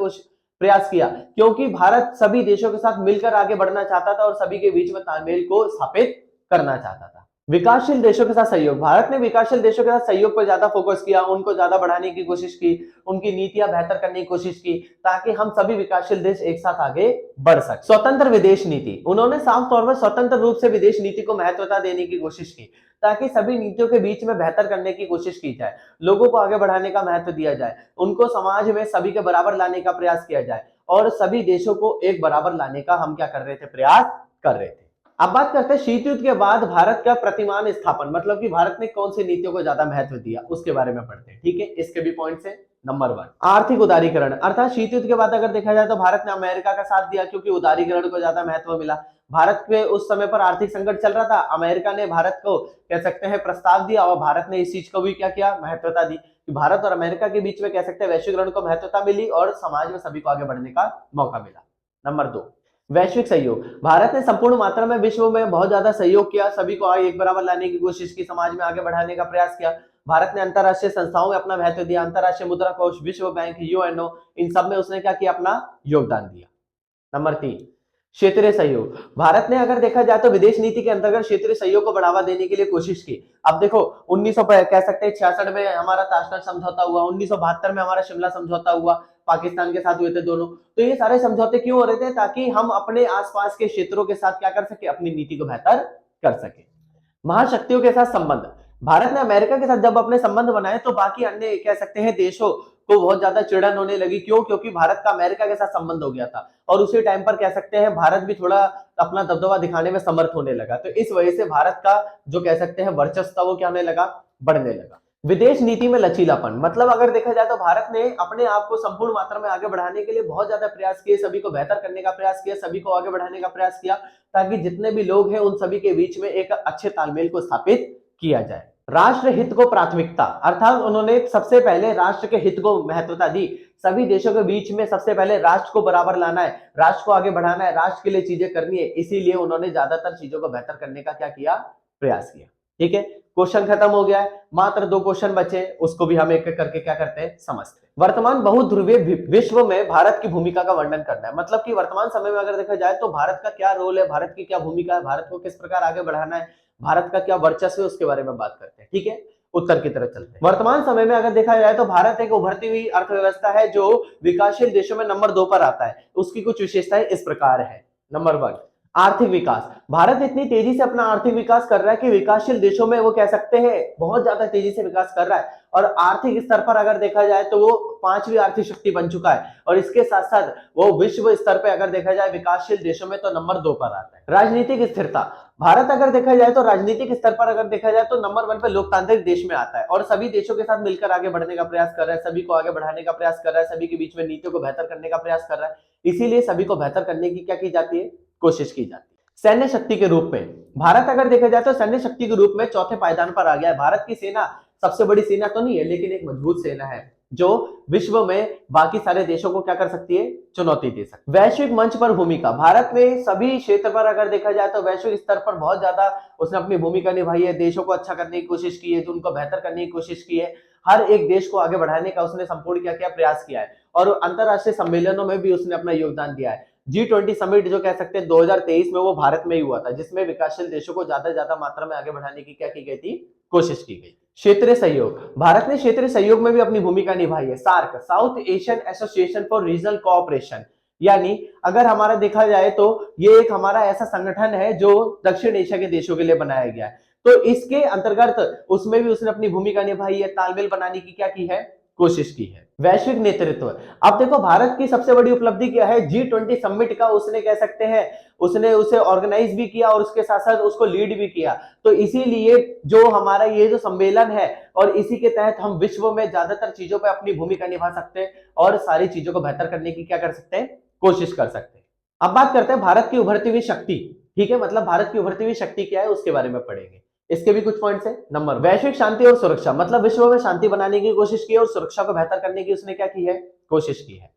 प्रयास किया, क्योंकि भारत सभी देशों के साथ मिलकर आगे बढ़ना चाहता था और सभी के बीच में तालमेल को स्थापित करना चाहता था। विकासशील देशों के साथ सहयोग, भारत ने विकासशील देशों के साथ सहयोग पर ज्यादा फोकस किया, उनको ज्यादा बढ़ाने की कोशिश की, उनकी नीतियां बेहतर करने की कोशिश की ताकि हम सभी विकासशील देश एक साथ आगे बढ़ सके। स्वतंत्र विदेश नीति, उन्होंने साफ तौर पर स्वतंत्र रूप से विदेश नीति को महत्वता देने की कोशिश की ताकि सभी नीतियों के बीच में बेहतर करने की कोशिश की जाए, लोगों को आगे बढ़ाने का महत्व दिया जाए, उनको समाज में सभी के बराबर लाने का प्रयास किया जाए और सभी देशों को एक बराबर लाने का हम क्या कर रहे थे, प्रयास कर रहे थे। अब बात करते हैं शीत युद्ध के बाद भारत का प्रतिमान स्थापन, मतलब कि भारत ने कौन सी नीतियों को ज्यादा महत्व दिया उसके बारे में पढ़ते हैं। ठीक है, इसके भी पॉइंट्स हैं। नंबर 1, आर्थिक उदारीकरण। अर्थात शीत युद्ध के बाद अगर देखा जाए तो भारत ने अमेरिका का साथ दिया क्योंकि उदारीकरण को ज्यादा महत्व मिला। भारत में उस समय पर आर्थिक संकट चल रहा था, अमेरिका ने भारत को कह सकते हैं प्रस्ताव दिया और भारत ने इस चीज को भी क्या किया, महत्वता दी कि भारत और अमेरिका के बीच में कह सकते हैं वैश्वीकरण को महत्वता मिली और समाज में सभी को आगे बढ़ने का मौका मिला। नंबर 2, वैश्विक सहयोग। भारत ने संपूर्ण मात्रा में विश्व में बहुत ज्यादा सहयोग किया, सभी को एक बराबर लाने की कोशिश की, समाज में आगे बढ़ाने का प्रयास किया। भारत ने अंतरराष्ट्रीय संस्थाओं में अपना महत्व दिया, अंतरराष्ट्रीय मुद्रा कोष, विश्व बैंक, यूएनओ, इन सब में उसने क्या किया, अपना योगदान दिया। नंबर 3, क्षेत्रीय सहयोग। भारत ने अगर देखा जाए तो विदेश नीति के अंतर्गत क्षेत्रीय सहयोग को बढ़ावा देने के लिए कोशिश की। अब देखो 1900 कह सकते हैं 66 में हमारा ताशकंद समझौता हुआ, 1972 में हमारा शिमला समझौता हुआ, पाकिस्तान के साथ हुए थे दोनों। तो ये सारे समझौते क्यों हो रहे थे, ताकि हम अपने आसपास के क्षेत्रों के साथ क्या कर सके, अपनी नीति को बेहतर कर सके। महाशक्तियों के साथ संबंध। भारत ने अमेरिका के साथ जब अपने संबंध बनाए तो बाकी अन्य कह सकते हैं देशों को बहुत ज्यादा चिड़न होने लगी। क्यों? क्योंकि भारत का अमेरिका के साथ संबंध हो गया था और उसी टाइम पर कह सकते हैं भारत भी थोड़ा अपना दबदबा दिखाने में समर्थ होने लगा। तो इस वजह से भारत का जो कह सकते हैं वर्चस्व वो क्या होने लगा, बढ़ने लगा। विदेश नीति में लचीलापन, मतलब अगर देखा जाए तो भारत ने अपने आप को संपूर्ण मात्रा में आगे बढ़ाने के लिए बहुत ज्यादा प्रयास किए, सभी को बेहतर करने का प्रयास किया, सभी को आगे बढ़ाने का प्रयास किया ताकि जितने भी लोग हैं उन सभी के बीच में एक अच्छे तालमेल को स्थापित किया जाए। राष्ट्र हित को प्राथमिकता, अर्थात उन्होंने सबसे पहले राष्ट्र के हित को महत्वता दी। सभी देशों के बीच में सबसे पहले राष्ट्र को बराबर लाना है, राष्ट्र को आगे बढ़ाना है, राष्ट्र के लिए चीजें करनी है, इसीलिए उन्होंने ज्यादातर चीजों को बेहतर करने का क्या किया, प्रयास किया। ठीक है, क्वेश्चन खत्म हो गया है, मात्र 2 क्वेश्चन बचे, उसको भी हम एक एक करके क्या करते हैं, समझते हैं। वर्तमान बहुध्रुवीय विश्व में भारत की भूमिका का वर्णन करना है, मतलब कि वर्तमान समय में अगर देखा जाए तो भारत का क्या रोल है, भारत की क्या भूमिका है, भारत को किस प्रकार आगे बढ़ाना है, भारत का क्या वर्चस्व है, उसके बारे में बात करते हैं। ठीक है, उत्तर की तरफ चलते हैं। वर्तमान समय में अगर देखा जाए तो भारत एक उभरती हुई अर्थव्यवस्था है जो विकासशील देशों में नंबर 2 पर आता है। उसकी कुछ विशेषताएं इस प्रकार है। नंबर 1, आर्थिक विकास। भारत इतनी तेजी से अपना आर्थिक विकास कर रहा है कि विकासशील देशों में वो कह सकते हैं बहुत ज्यादा तेजी से विकास कर रहा है और आर्थिक स्तर पर अगर देखा जाए तो वो 5वीं आर्थिक शक्ति बन चुका है और इसके साथ साथ वो विश्व स्तर पर अगर देखा जाए विकासशील देशों में तो नंबर 2 पर आता है। राजनीतिक स्थिरता, भारत अगर देखा जाए तो राजनीतिक स्तर पर अगर देखा जाए तो नंबर 1 पे लोकतांत्रिक देश में आता है और सभी देशों के साथ मिलकर आगे बढ़ने का प्रयास कर रहा है, सभी को आगे बढ़ाने का प्रयास कर रहा है, सभी के बीच में नीतियों को बेहतर करने का प्रयास कर रहा है, इसीलिए सभी को बेहतर करने की क्या की जाती है, कोशिश की जाती है। सैन्य शक्ति के रूप में भारत अगर देखा जाए तो सैन्य शक्ति के रूप में चौथे पायदान पर आ गया है। भारत की सेना सबसे बड़ी सेना तो नहीं है, लेकिन एक मजबूत सेना है जो विश्व में बाकी सारे देशों को क्या कर सकती है, चुनौती दे सकती है। वैश्विक मंच पर भूमिका, भारत में सभी क्षेत्र पर अगर देखा जाए तो वैश्विक स्तर पर बहुत ज्यादा उसने अपनी भूमिका निभाई है। देशों को अच्छा करने की कोशिश की है, जो उनको बेहतर करने की कोशिश की है। हर एक देश को आगे बढ़ाने का उसने संपूर्ण क्या किया, प्रयास किया है। और अंतरराष्ट्रीय सम्मेलनों में भी उसने अपना योगदान दिया है। G20 समिट जो कह सकते हैं 2023 में, वो भारत में ही हुआ था, जिसमें विकासशील देशों को ज्यादा से ज्यादा मात्रा में आगे बढ़ाने की क्या की गई थी, कोशिश की गई। क्षेत्रीय सहयोग, भारत ने क्षेत्रीय सहयोग में भी अपनी भूमिका निभाई है। SAARC, South Asian Association for Regional Cooperation, यानी अगर हमारा देखा जाए तो ये एक हमारा ऐसा संगठन है जो दक्षिण एशिया के देशों के लिए बनाया गया है। तो इसके अंतर्गत उसमें भी उसने अपनी भूमिका निभाई है, तालमेल बनाने की क्या की है, कोशिश की है। वैश्विक नेतृत्व, अब देखो भारत की सबसे बड़ी उपलब्धि क्या है, G20 समिट का उसने कह सकते हैं उसने उसे ऑर्गेनाइज भी किया और उसके साथ साथ उसको लीड भी किया। तो इसीलिए जो हमारा ये जो सम्मेलन है और इसी के तहत हम विश्व में ज्यादातर चीजों पर अपनी भूमिका निभा सकते हैं और सारी चीजों को बेहतर करने की क्या कर सकते हैं, कोशिश कर सकते हैं। अब बात करते हैं भारत की उभरती हुई शक्ति। ठीक है, मतलब भारत की उभरती हुई शक्ति क्या है उसके बारे में पढ़ेंगे। इसके भी कुछ पॉइंट्स है। नंबर, वैश्विक शांति और सुरक्षा, मतलब विश्व में शांति बनाने की कोशिश की और सुरक्षा को बेहतर करने की उसने क्या की है, कोशिश की है।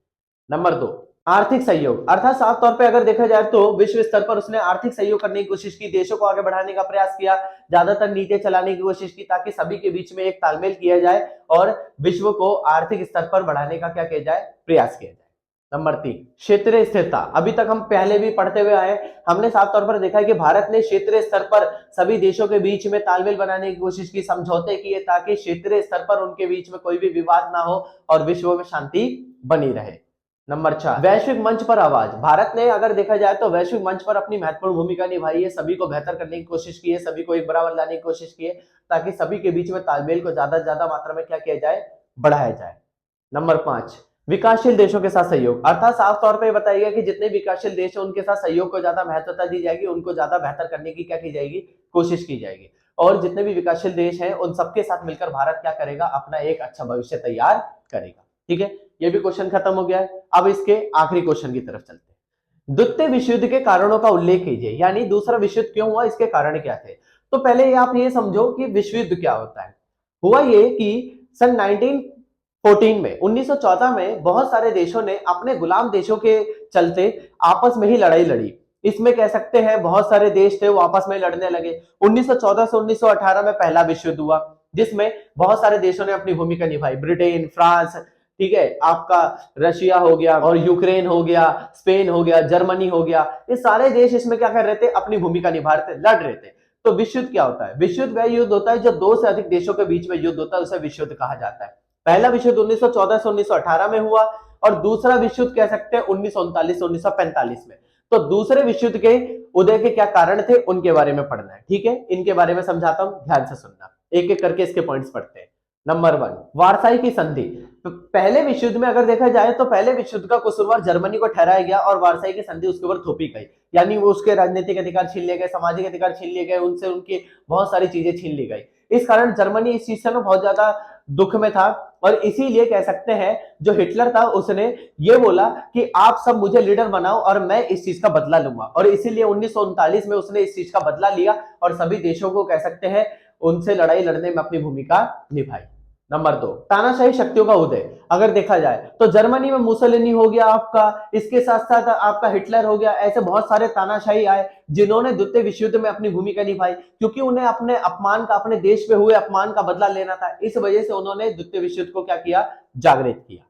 नंबर 2, आर्थिक सहयोग, अर्थात साफ तौर पे अगर देखा जाए तो विश्व स्तर पर उसने आर्थिक सहयोग करने की कोशिश की, देशों को आगे बढ़ाने का प्रयास किया, ज्यादातर नीतियां चलाने की कोशिश की ताकि सभी के बीच में एक तालमेल किया जाए और विश्व को आर्थिक स्तर पर बढ़ाने का क्या किया जाए, प्रयास किया जाए। नंबर 3, क्षेत्रीय स्थिरता, अभी तक हम पहले भी पढ़ते हुए आए, हमने साफ तौर पर देखा है कि भारत ने क्षेत्रीय स्तर पर सभी देशों के बीच में तालमेल बनाने की कोशिश की, समझौते किए ताकि क्षेत्रीय स्तर पर उनके बीच में कोई भी विवाद ना हो और विश्व में शांति बनी रहे। नंबर 4, वैश्विक मंच पर आवाज, भारत ने अगर देखा जाए तो वैश्विक मंच पर अपनी महत्वपूर्ण भूमिका निभाई है, सभी को बेहतर करने की कोशिश की है, सभी को एक बराबर लाने की कोशिश की है ताकि सभी के बीच में तालमेल को ज्यादा से ज्यादा मात्रा में क्या किया जाए, बढ़ाया जाए। नंबर 5, विकासशील देशों के साथ सहयोग, अर्थात साफ तौर पर बताया गया कि जितने विकासशील देश हैं उनके साथ सहयोग को ज्यादा महत्वता दी जाएगी, उनको ज्यादा बेहतर करने की क्या की जाएगी, कोशिश की जाएगी। और जितने भी विकासशील देश हैं उन सबके साथ मिलकर भारत क्या करेगा, अपना एक अच्छा भविष्य तैयार करेगा। ठीक है, ये भी क्वेश्चन खत्म हो गया है। अब इसके आखिरी क्वेश्चन की तरफ चलते हैं। द्वितीय विश्व युद्ध के कारणों का उल्लेख कीजिए, यानी दूसरा विश्व युद्ध क्यों हुआ, इसके कारण क्या थे। तो पहले आप ये समझो कि विश्व युद्ध क्या होता है। हुआ ये कि सन 1914 में 1914 में बहुत सारे देशों ने अपने गुलाम देशों के चलते आपस में ही लड़ाई लड़ी। इसमें कह सकते हैं बहुत सारे देश थे वो आपस में लड़ने लगे। 1914 से 1918 में पहला विश्व युद्ध हुआ जिसमें बहुत सारे देशों ने अपनी भूमिका निभाई, ब्रिटेन, फ्रांस, ठीक है, आपका रशिया हो गया और यूक्रेन हो गया, स्पेन हो गया, जर्मनी हो गया, ये सारे देश इसमें क्या कर रहे थे, अपनी भूमिका निभा रहे थे, लड़ रहे थे। तो विश्व युद्ध क्या होता है, विश्व युद्ध वह युद्ध होता है जब दो से अधिक देशों के बीच में युद्ध होता है, उसे विश्व युद्ध कहा जाता है। पहला विश्व युद्ध 1914 से 1918 में हुआ और दूसरा विश्व युद्ध कह सकते हैं 1939 से 1945 में। तो दूसरे विश्व युद्ध के उदय के क्या कारण थे उनके बारे में पढ़ना है। ठीक है, इनके बारे में समझाता हूं, ध्यान से सुनना, एक एक करके इसके पॉइंट्स पढ़ते हैं। नंबर 1, वारसाई की संधि। तो पहले विश्व युद्ध में अगर देखा जाए तो पहले विश्व युद्ध का कसूरवार जर्मनी को ठहराया गया और वारसाई की संधि उसके ऊपर थोपी गई, यानी वो उसके राजनीतिक अधिकार छीन लिए गए, सामाजिक अधिकार छीन लिए गए, उनसे उनकी बहुत सारी चीजें छीन ली गई। इस कारण जर्मनी इस चीज से बहुत ज्यादा दुख में था और इसीलिए कह सकते हैं जो हिटलर था उसने ये बोला कि आप सब मुझे लीडर बनाओ और मैं इस चीज का बदला लूंगा, और इसीलिए 1939 में उसने इस चीज का बदला लिया और सभी देशों को कह सकते हैं उनसे लड़ाई लड़ने में अपनी भूमिका निभाई। नंबर 2, तानाशाही शक्तियों का उदय। अगर देखा जाए तो जर्मनी में मुसोलिनी हो गया आपका, इसके साथ साथ आपका हिटलर हो गया, ऐसे बहुत सारे तानाशाही आए जिन्होंने द्वितीय विश्व युद्ध में अपनी भूमिका निभाई, क्योंकि उन्हें अपने अपमान का, अपने देश पे हुए अपमान का बदला लेना था। इस वजह से उन्होंने द्वितीय विश्व युद्ध को क्या किया, जागृत किया।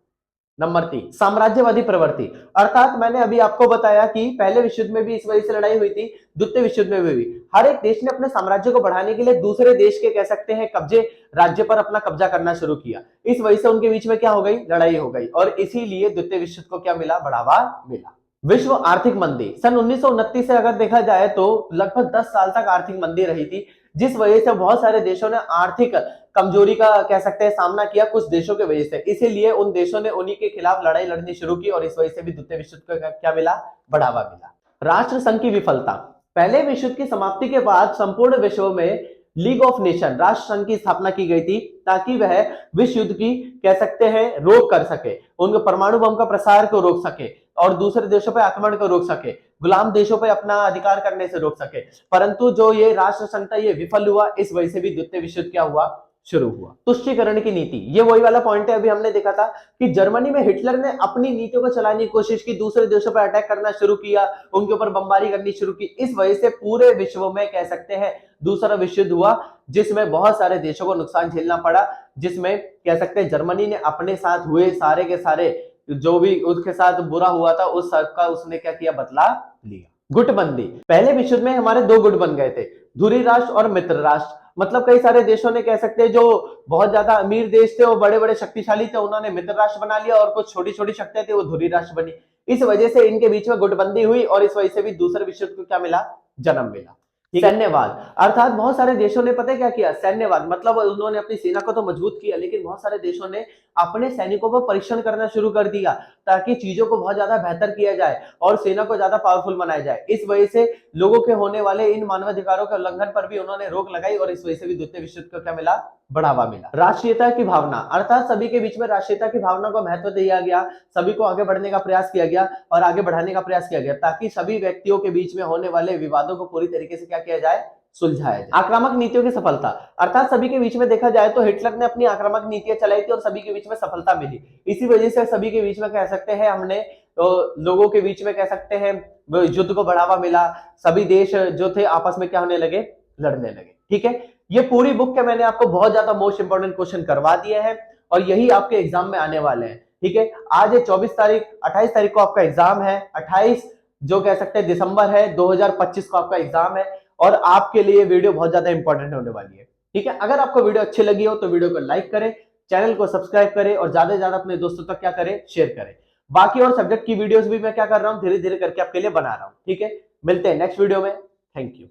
नंबर 3, साम्राज्यवादी प्रवृत्ति, अर्थात मैंने अभी आपको बताया कि पहले विश्व युद्ध में भी इस वजह से लड़ाई हुई थी, द्वितीय विश्व युद्ध में भी हर एक देश ने अपने साम्राज्य को बढ़ाने के लिए दूसरे देश के कह सकते हैं कब्जे, राज्य पर अपना कब्जा करना शुरू किया। इस वजह से उनके बीच में क्या हो गई, लड़ाई हो गई और इसीलिए द्वितीय विश्व युद्ध को क्या मिला, बढ़ावा मिला। विश्व आर्थिक मंदी, सन 1929 से अगर देखा जाए तो लगभग 10 साल तक आर्थिक मंदी रही थी, जिस वजह से बहुत सारे देशों ने आर्थिक कमजोरी का कह सकते हैं सामना किया कुछ देशों के वजह से, इसीलिए उन देशों ने उन्हीं के खिलाफ लड़ाई लड़नी शुरू की और इस वजह से भी द्वितीय विश्व युद्ध को क्या मिला, बढ़ावा मिला। राष्ट्र संघ की विफलता, पहले विश्व युद्ध की समाप्ति के बाद संपूर्ण विश्व में लीग ऑफ नेशन, राष्ट्र संघ की स्थापना की गई थी ताकि वह विश्व युद्ध की कह सकते हैं रोक कर सके, उनके परमाणु बम का प्रसार को रोक सके और दूसरे देशों पर आक्रमण को रोक सके, गुलाम देशों पर अपना अधिकार करने से रोक सके। परंतु जो ये राष्ट्र संघ था ये विफल हुआ, इस वजह से भी द्वितीय विश्व युद्ध क्या हुआ, शुरू हुआ। तुष्टीकरण की नीति, ये वही वाला पॉइंट है, अभी हमने देखा था कि जर्मनी में हिटलर ने अपनी नीतियों को चलाने की कोशिश की, दूसरे देशों पर अटैक करना शुरू किया, उनके ऊपर बमबारी करनी शुरू की। इस वजह से पूरे विश्व में कह सकते हैं दूसरा विश्व युद्ध हुआ, जिसमें बहुत सारे देशों को नुकसान झेलना पड़ा, जिसमें कह सकते हैं जर्मनी ने अपने साथ हुए सारे के सारे जो भी उसके साथ बुरा हुआ था उस सबका उसने क्या किया, बदला लिया। गुटबंदी, पहले विश्व युद्ध में हमारे दो गुट बन गए थे, धुरी राष्ट्र और मित्र राष्ट्र। मतलब कई सारे देशों ने कह सकते हैं जो बहुत ज्यादा अमीर देश थे, वो बड़े बड़े शक्तिशाली थे, उन्होंने मित्र राष्ट्र बना लिया और कुछ छोटी छोटी शक्तियां थी वो धुरी राष्ट्र बनी। इस वजह से इनके बीच में गुटबंदी हुई और इस वजह से भी दूसरे विश्व युद्ध को क्या मिला, जन्म मिला। सैन्यवाद, अर्थात बहुत सारे देशों ने पता है क्या किया, सैन्यवाद मतलब उन्होंने अपनी सेना को तो मजबूत किया, लेकिन बहुत सारे देशों ने अपने सैनिकों पर परीक्षण करना शुरू कर दिया ताकि चीजों को बहुत ज्यादा बेहतर किया जाए और सेना को ज्यादा पावरफुल बनाया जाए। इस वजह से लोगों के होने वाले इन मानवाधिकारों के उल्लंघन पर भी उन्होंने रोक लगाई और इस वजह से भी द्वितीय विश्व युद्ध को क्या मिला, बढ़ावा मिला। राष्ट्रीयता की भावना, अर्थात सभी के बीच में राष्ट्रीयता की भावना को महत्व दिया गया, सभी को आगे बढ़ने का प्रयास किया गया और आगे बढ़ाने का प्रयास किया गया ताकि सभी व्यक्तियों के बीच में होने वाले विवादों को पूरी तरीके से क्या किया जाए, सुलझाया जाए। आक्रामक नीतियों की सफलता, अर्थात सभी के बीच में देखा जाए तो हिटलर ने अपनी आक्रामक नीतियां चलाई थी और सभी के बीच में सफलता मिली। इसी वजह से सभी के बीच में कह सकते हैं हमने लोगों के बीच में कह सकते हैं युद्ध को बढ़ावा मिला, सभी देश जो थे आपस में क्या होने लगे, लड़ने लगे। ठीक है, ये पूरी बुक के मैंने आपको बहुत ज्यादा मोस्ट इंपोर्टेंट क्वेश्चन करवा दिए हैं और यही आपके एग्जाम में आने वाले हैं। ठीक है, आज है 28 तारीख को आपका एग्जाम है, 28 जो कह सकते हैं दिसंबर है 2025 को आपका एग्जाम है और आपके लिए वीडियो बहुत ज्यादा इंपॉर्टेंट होने वाली है। ठीक है, अगर आपको वीडियो अच्छी लगी हो तो वीडियो को लाइक करें, चैनल को सब्सक्राइब करें और ज्यादा से ज्यादा अपने दोस्तों तक क्या करें, शेयर करें। बाकी और सब्जेक्ट की वीडियोस भी मैं क्या कर रहा हूं, धीरे धीरे करके आपके लिए बना रहा हूं। ठीक है, मिलते हैं नेक्स्ट वीडियो में। Thank you.